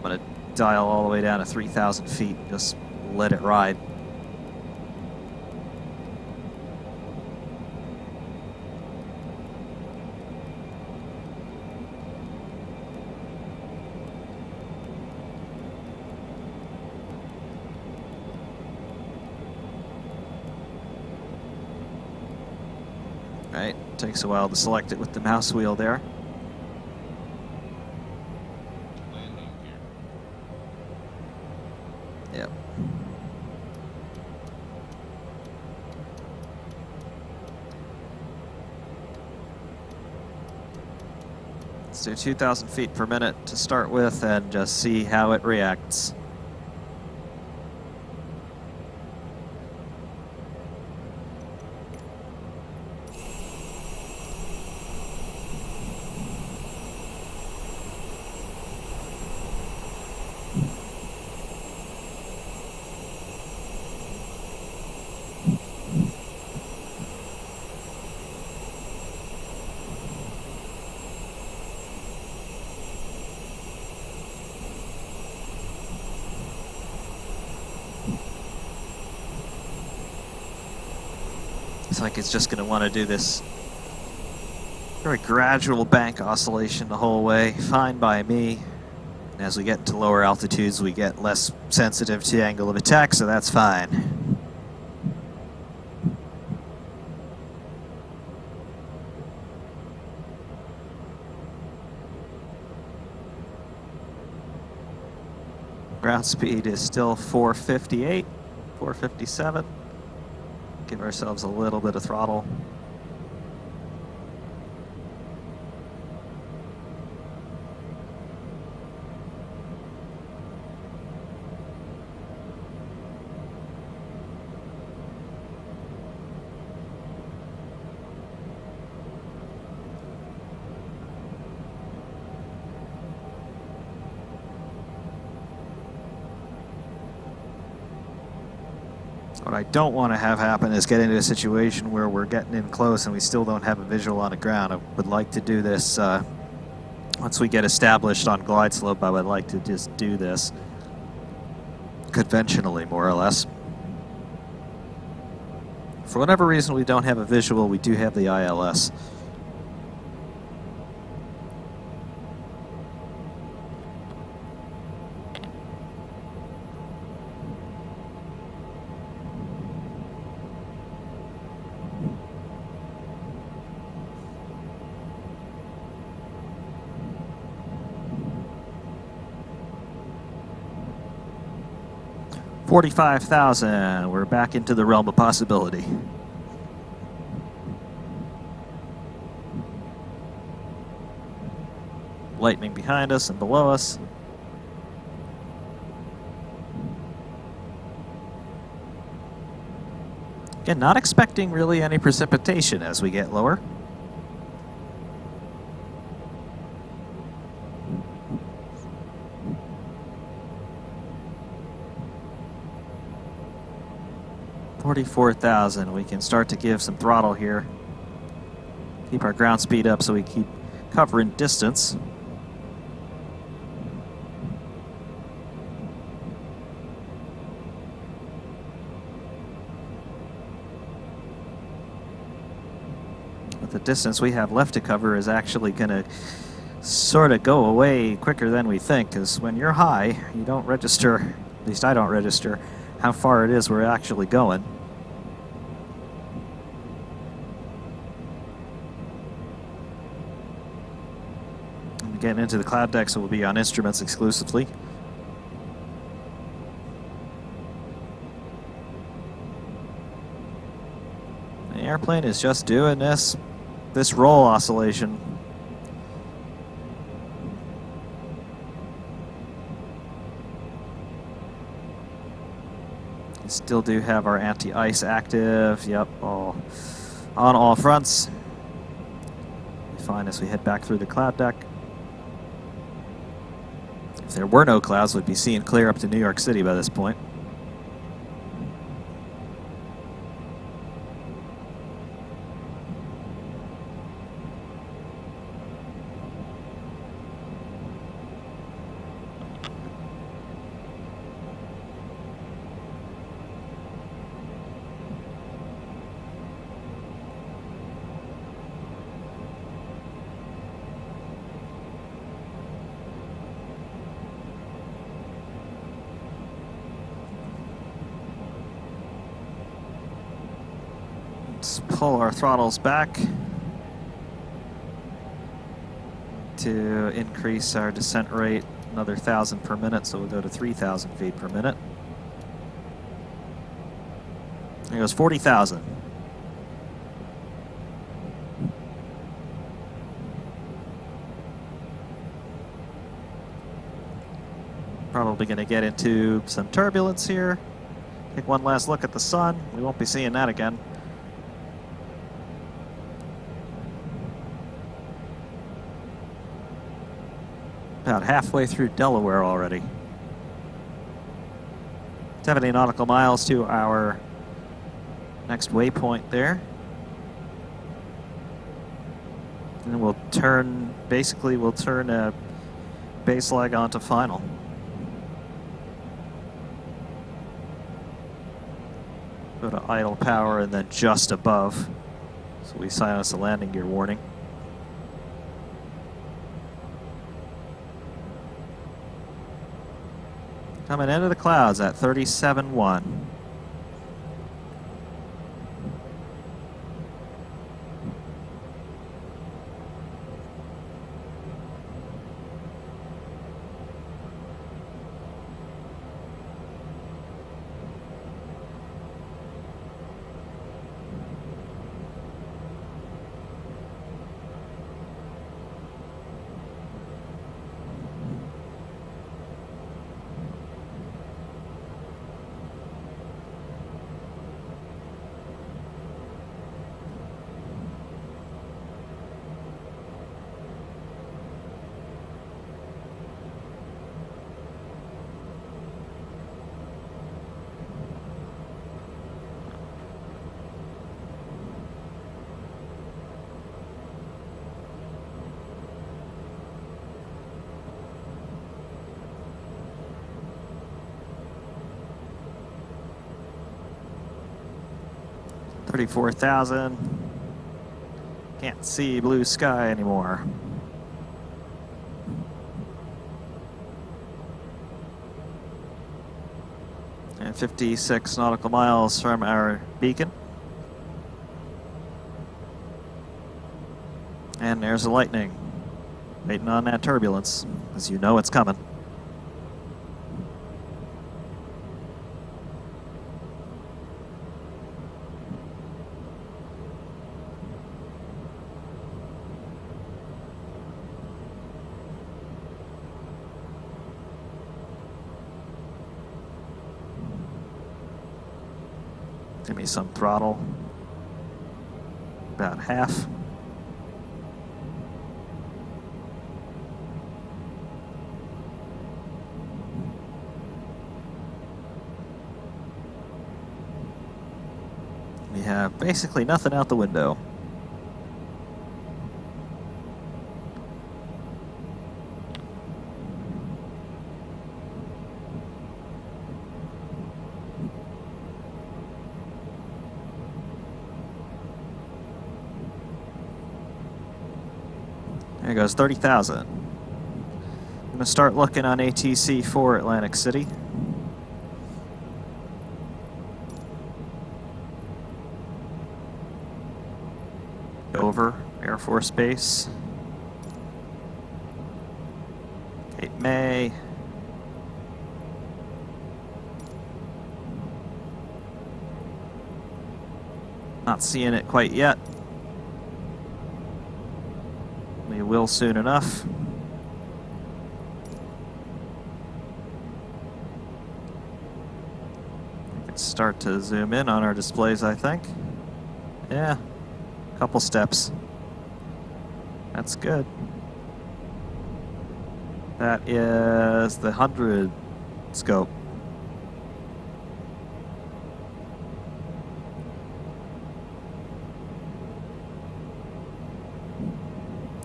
going to dial all the way down to 3,000 feet and just let it ride. Right, takes a while to select it with the mouse wheel there. Landing gear. Yep. Let's do 2,000 feet per minute to start with and just see how it reacts. Looks like it's just going to want to do this very gradual bank oscillation the whole way. Fine by me. And as we get into lower altitudes, we get less sensitive to angle of attack, so that's fine. Ground speed is still 458, 457. Give ourselves a little bit of throttle. What I don't want to have happen is get into a situation where we're getting in close and we still don't have a visual on the ground. I would like to do this once we get established on glide slope. I would like to just do this conventionally, more or less. For whatever reason we don't have a visual, we do have the ILS. $45,000. We're back into the realm of possibility. Lightning behind us and below us. Again, not expecting really any precipitation as we get lower. $44,000. We can start to give some throttle here. Keep our ground speed up so we keep covering distance. But the distance we have left to cover is actually going to sort of go away quicker than we think, because when you're high, you don't register, at least I don't register, how far it is we're actually going. Getting into the cloud decks, it will be on instruments exclusively. The airplane is just doing this roll oscillation. We still do have our anti-ice active. Yep, all on all fronts. We find as we head back through the cloud deck. If there were no clouds, we'd be seeing clear up to New York City by this point. Let's pull our throttles back to increase our descent rate another 1,000 per minute, so we'll go to 3,000 feet per minute. There goes 40,000. Probably going to get into some turbulence here. Take one last look at the sun. We won't be seeing that again. About halfway through Delaware already. 70 nautical miles to our next waypoint there. And we'll turn, basically we'll turn a base leg onto final. Go to idle power and then just above. So we silence the landing gear warning. Coming into the clouds at 37.1. $34,000. Can't see blue sky anymore. And 56 nautical miles from our beacon. And there's the lightning. Waiting on that turbulence, as you know it's coming. Give me some throttle. About half. We have basically nothing out the window. There goes 30,000. I'm going to start looking on ATC for Atlantic City. Over Air Force Base. Cape May. Not seeing it quite yet. We will soon enough. We can start to zoom in on our displays, I think. Yeah, a couple steps. That's good. That is the 100 scope.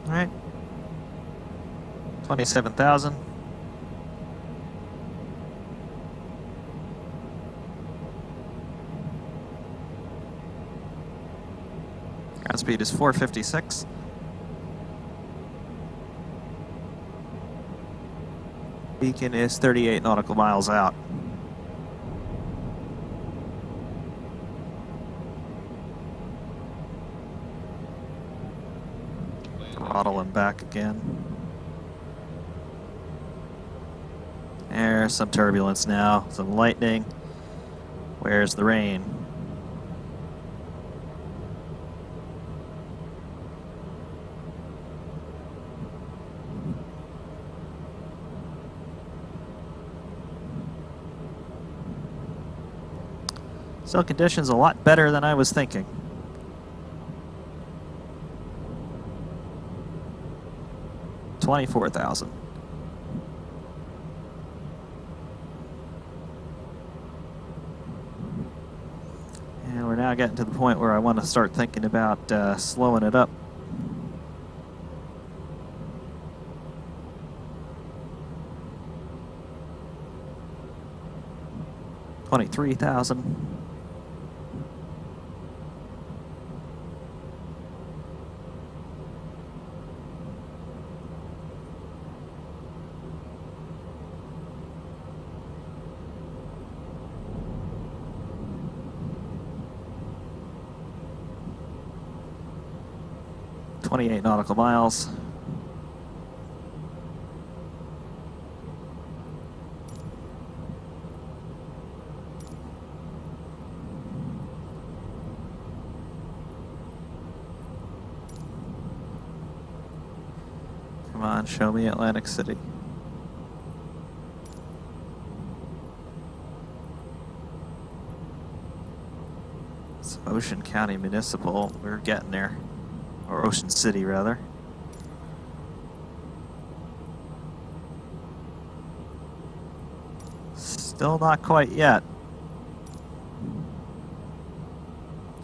All right, 27,000. Ground speed is 456. Beacon is 38 nautical miles out. Throttle him back again. There's some turbulence now, some lightning. Where's the rain? So conditions a lot better than I was thinking. $24,000. And we're now getting to the point where I want to start thinking about slowing it up. $23,000. $28 nautical miles. Come on, show me Atlantic City. It's Ocean County Municipal. We're getting there. Or Ocean City, rather. Still not quite yet.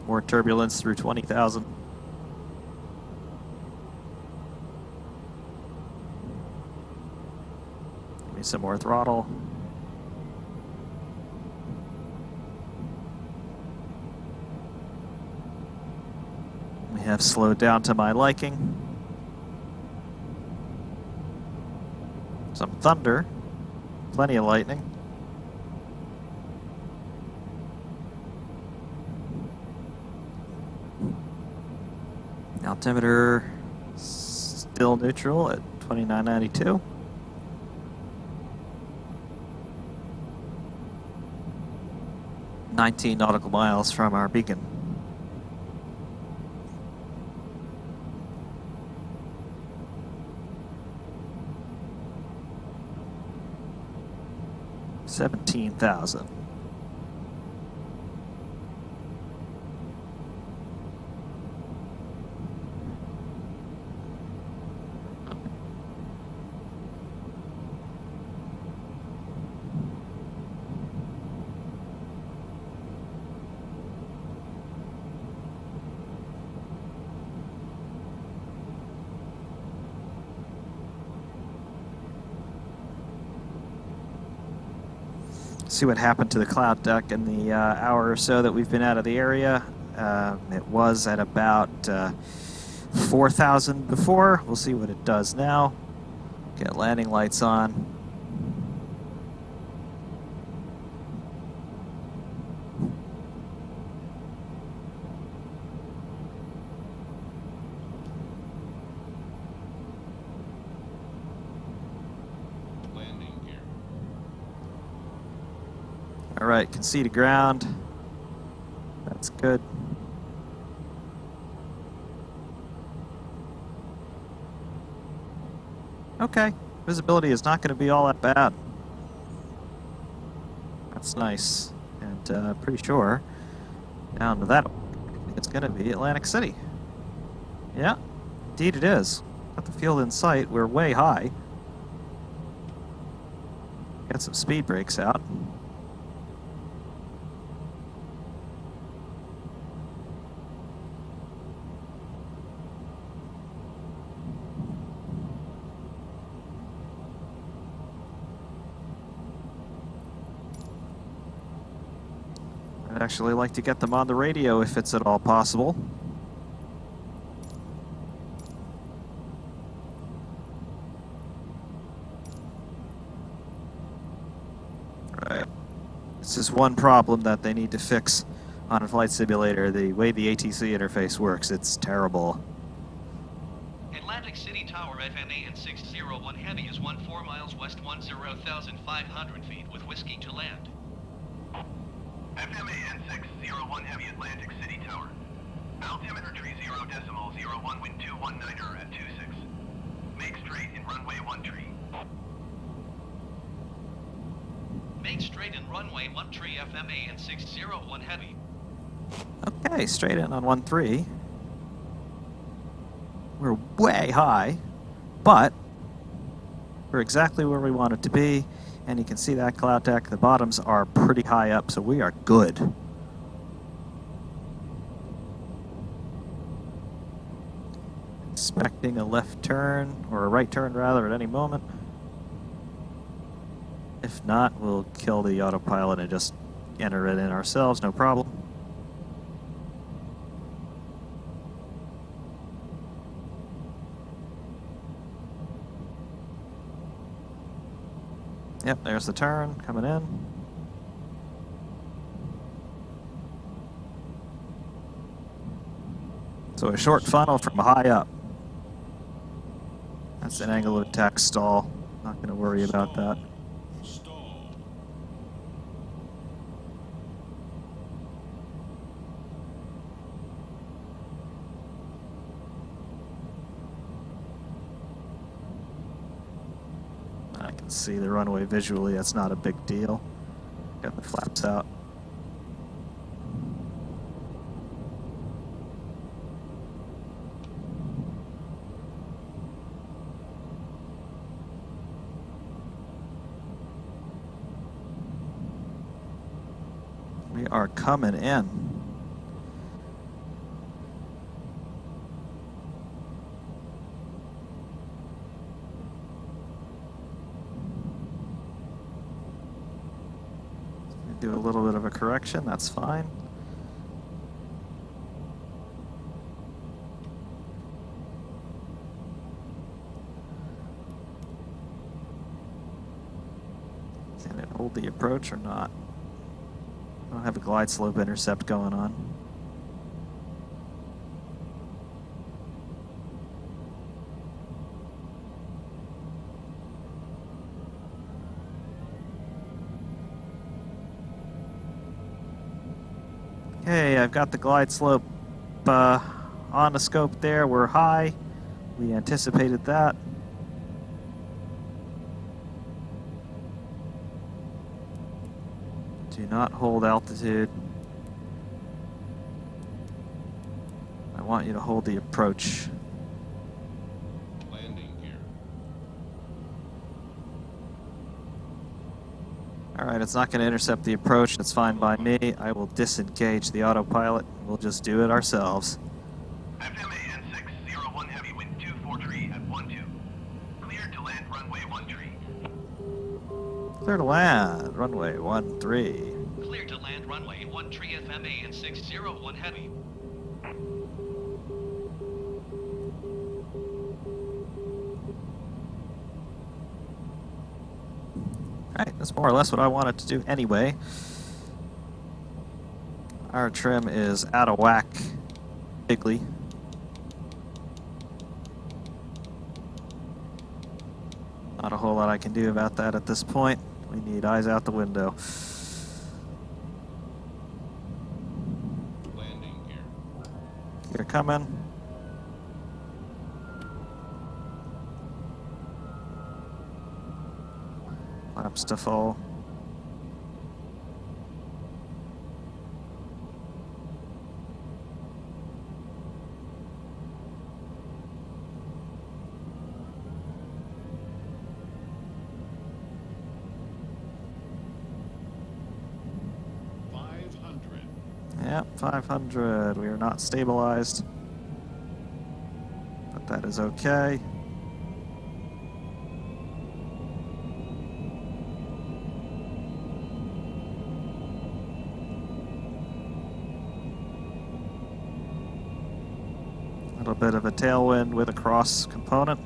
More turbulence through 20,000. Give me some more throttle. We have slowed down to my liking. Some thunder. Plenty of lightning. Altimeter still neutral at 2992. $19 nautical miles from our beacon. $17,000. See what happened to the cloud deck in the hour or so that we've been out of the area. It was at about 4,000 before. We'll see what it does now. Get landing lights on. Landing gear. All right, can see the ground. That's good. Okay, visibility is not going to be all that bad. That's nice, and pretty sure down to that it's going to be Atlantic City. Yeah, indeed it is. Got the field in sight. We're way high. Got some speed brakes out. I'd actually like to get them on the radio if it's at all possible. Right. This is one problem that they need to fix on a flight simulator. The way the ATC interface works, it's terrible. Atlantic City Tower FMA and 601 Heavy is 14 miles west 10,500 feet with whiskey to land. FMA and 601 Heavy Atlantic City Tower. Altimeter tree 0.01, wind 219er at 26. Make straight in runway 13. Make straight in runway 13 FMA and 601 Heavy. Okay, straight in on 13. We're way high, but we're exactly where we want it to be. And you can see that cloud deck. The bottoms are pretty high up, so we are good. Expecting a left turn, or a right turn rather, at any moment. If not, we'll kill the autopilot and just enter it in ourselves, no problem. Yep, there's the turn coming in. So a short funnel from high up. That's an angle of attack stall. Not going to worry about that. Stall. I can see the runway visually. That's not a big deal. Got the flaps out. We are coming in. Do a little bit of a correction, that's fine. Can it hold the approach or not? I don't have a glide slope intercept going on. Okay, I've got the glide slope on the scope there. We're high. We anticipated that. Do not hold altitude. I want you to hold the approach. Landing gear. All right, it's not going to intercept the approach. That's fine by me. I will disengage the autopilot. We'll just do it ourselves. FMA N601 Heavy, wind 243 at 12. Cleared to land runway 13. Clear to land, runway 13. Clear to land runway 13 FMA and 601 heavy. Alright, that's more or less what I wanted to do anyway. Our trim is out of whack, bigly. Not a whole lot I can do about that at this point. We need eyes out the window. Landing gear. Gear coming. Flaps to full. Yep, 500. We are not stabilized, but that is okay. A little bit of a tailwind with a cross component.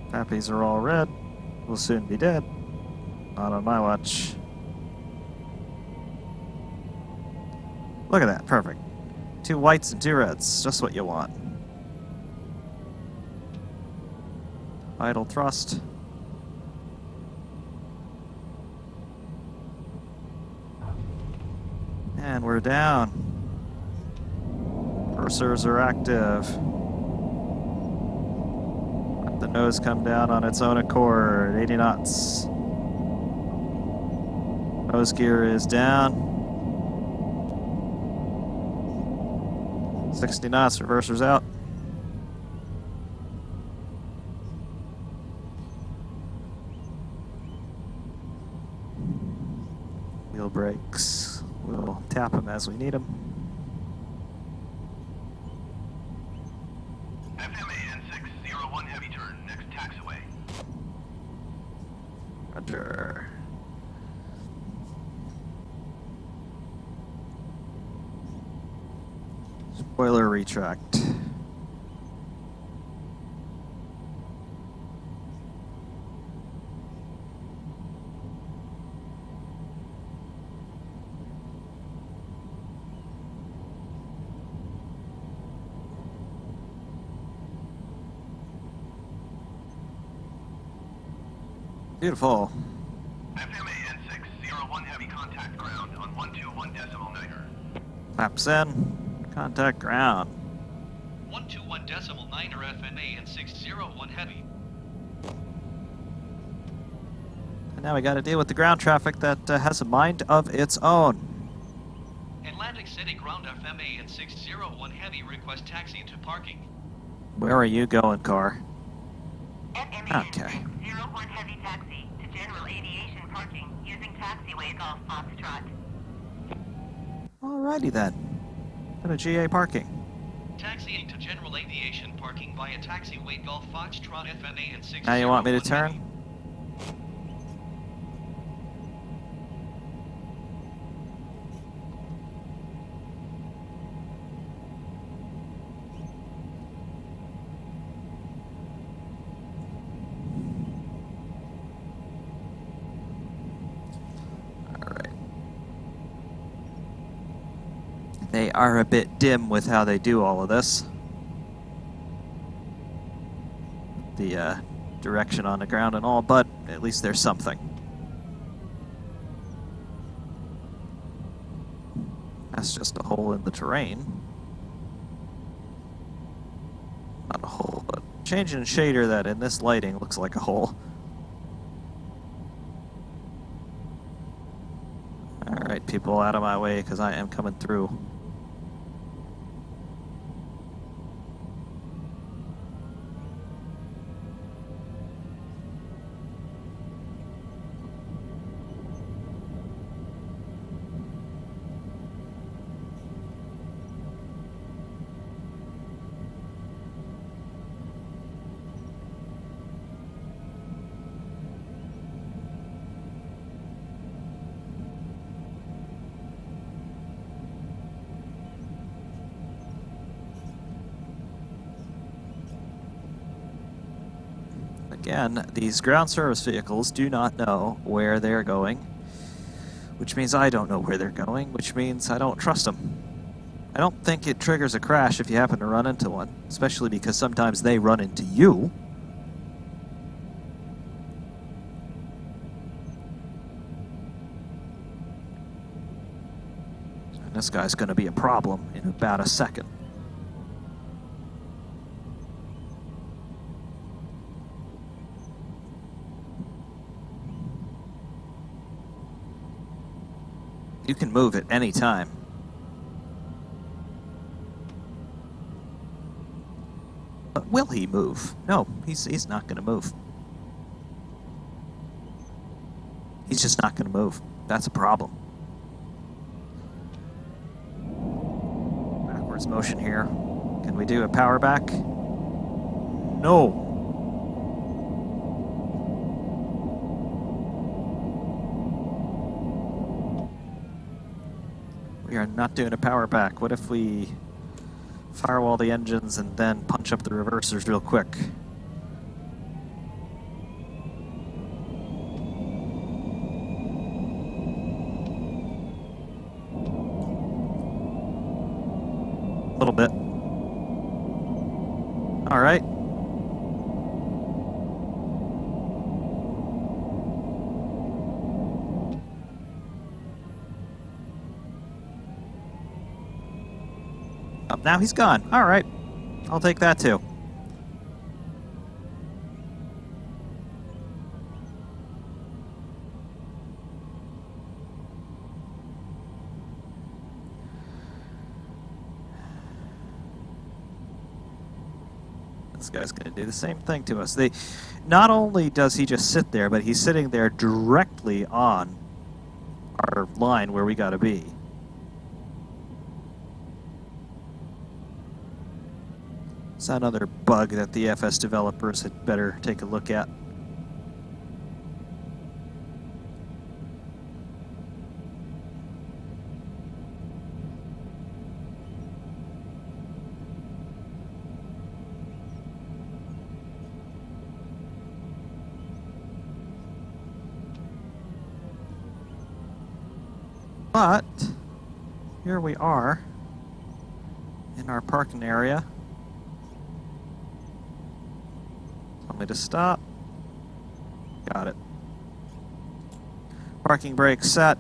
Pappies are all red. Will soon be dead. Not on my watch. Look at that, perfect. 2 whites and 2 reds, just what you want. Idle thrust. And we're down. Cursors are active. Let the nose come down on its own accord. 80 knots. Nose gear is down. 60 knots, reversers out. Wheel brakes. We'll tap them as we need them. FMA N601 heavy turn, next taxiway. Roger. Spoiler retract. Beautiful. FMA N601 heavy contact ground on 121.9er. Flaps in. Contact ground. 121.9er FMA and 601 heavy. And now we got to deal with the ground traffic that has a mind of its own. Atlantic City ground FMA and 601 heavy request taxi to parking. Where are you going, car? FMA Okay. 601 heavy taxi to general aviation parking using taxiway Golf Foxtrot. Alrighty then. Go to GA parking. Taxiing to general aviation parking via taxiway Golf Foxtrot FMA and 601 Now you want me to turn? heavy. They are a bit dim with how they do all of this. The direction on the ground and all, but at least there's something. That's just a hole in the terrain. Not a hole, but change in shader that in this lighting looks like a hole. Alright, people out of my way because I am coming through. Again, these ground service vehicles do not know where they're going, which means I don't know where they're going, which means I don't trust them. I don't think it triggers a crash if you happen to run into one, especially because sometimes they run into you. And this guy's going to be a problem in about a second. You can move at any time. But will he move? No, he's not going to move. He's just not going to move. That's a problem. Backwards motion here. Can we do a power back? No. We are not doing a power back. What if we firewall the engines and then punch up the reversers real quick? A little bit. All right. Now he's gone. All right. I'll take that too. This guy's going to do the same thing to us. Not only does he just sit there, but he's sitting there directly on our line where we got to be. It's another bug that the FS developers had better take a look at. But here we are in our parking area. Tell me to stop. Got it. Parking brake set.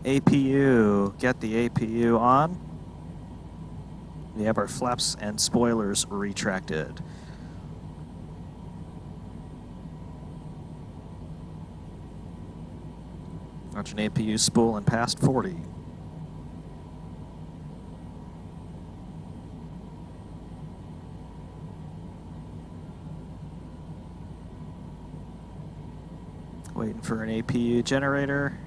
APU. Get the APU on. We have our flaps and spoilers retracted. Watch an APU spool and past 40. Waiting for an APU generator.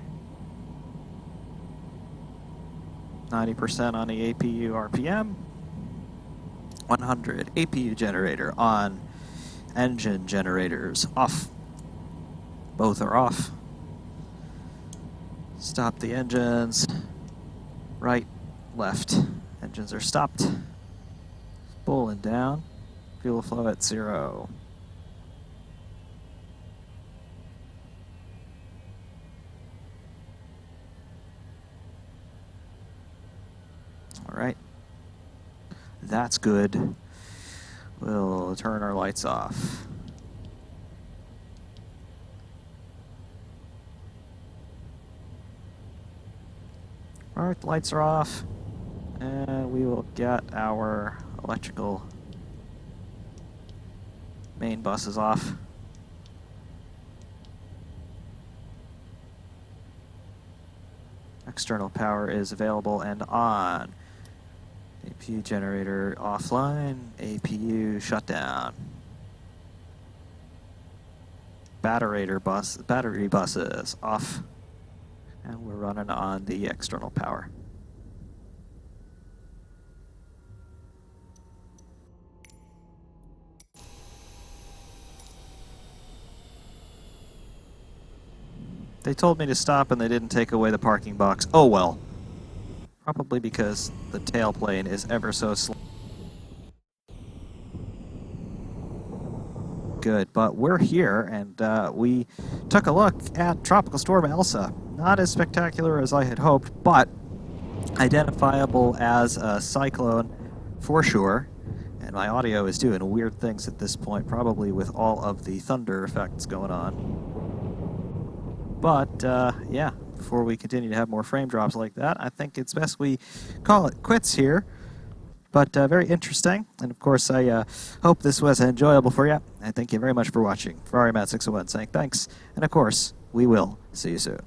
90% on the APU RPM. 100 APU generator on. Engine generators off. Both are off. Stop the engines. Right, left. Engines are stopped. Spooling down. Fuel flow at 0. All right. That's good. We'll turn our lights off. All right, the lights are off, and we will get our electrical main buses off. External power is available and on. APU generator offline, APU shutdown. Battery buses off. And we're running on the external power. They told me to stop and they didn't take away the parking box. Oh well. Probably because the tailplane is ever so slow. good. But we're here, and we took a look at Tropical Storm Elsa. Not as spectacular as I had hoped, but identifiable as a cyclone for sure. And my audio is doing weird things at this point, probably with all of the thunder effects going on. But, yeah, before we continue to have more frame drops like that, I think it's best we call it quits here. But very interesting, and of course I hope this was enjoyable for you, and thank you very much for watching. Ferrari Matt 601 saying thanks, and of course, we will see you soon.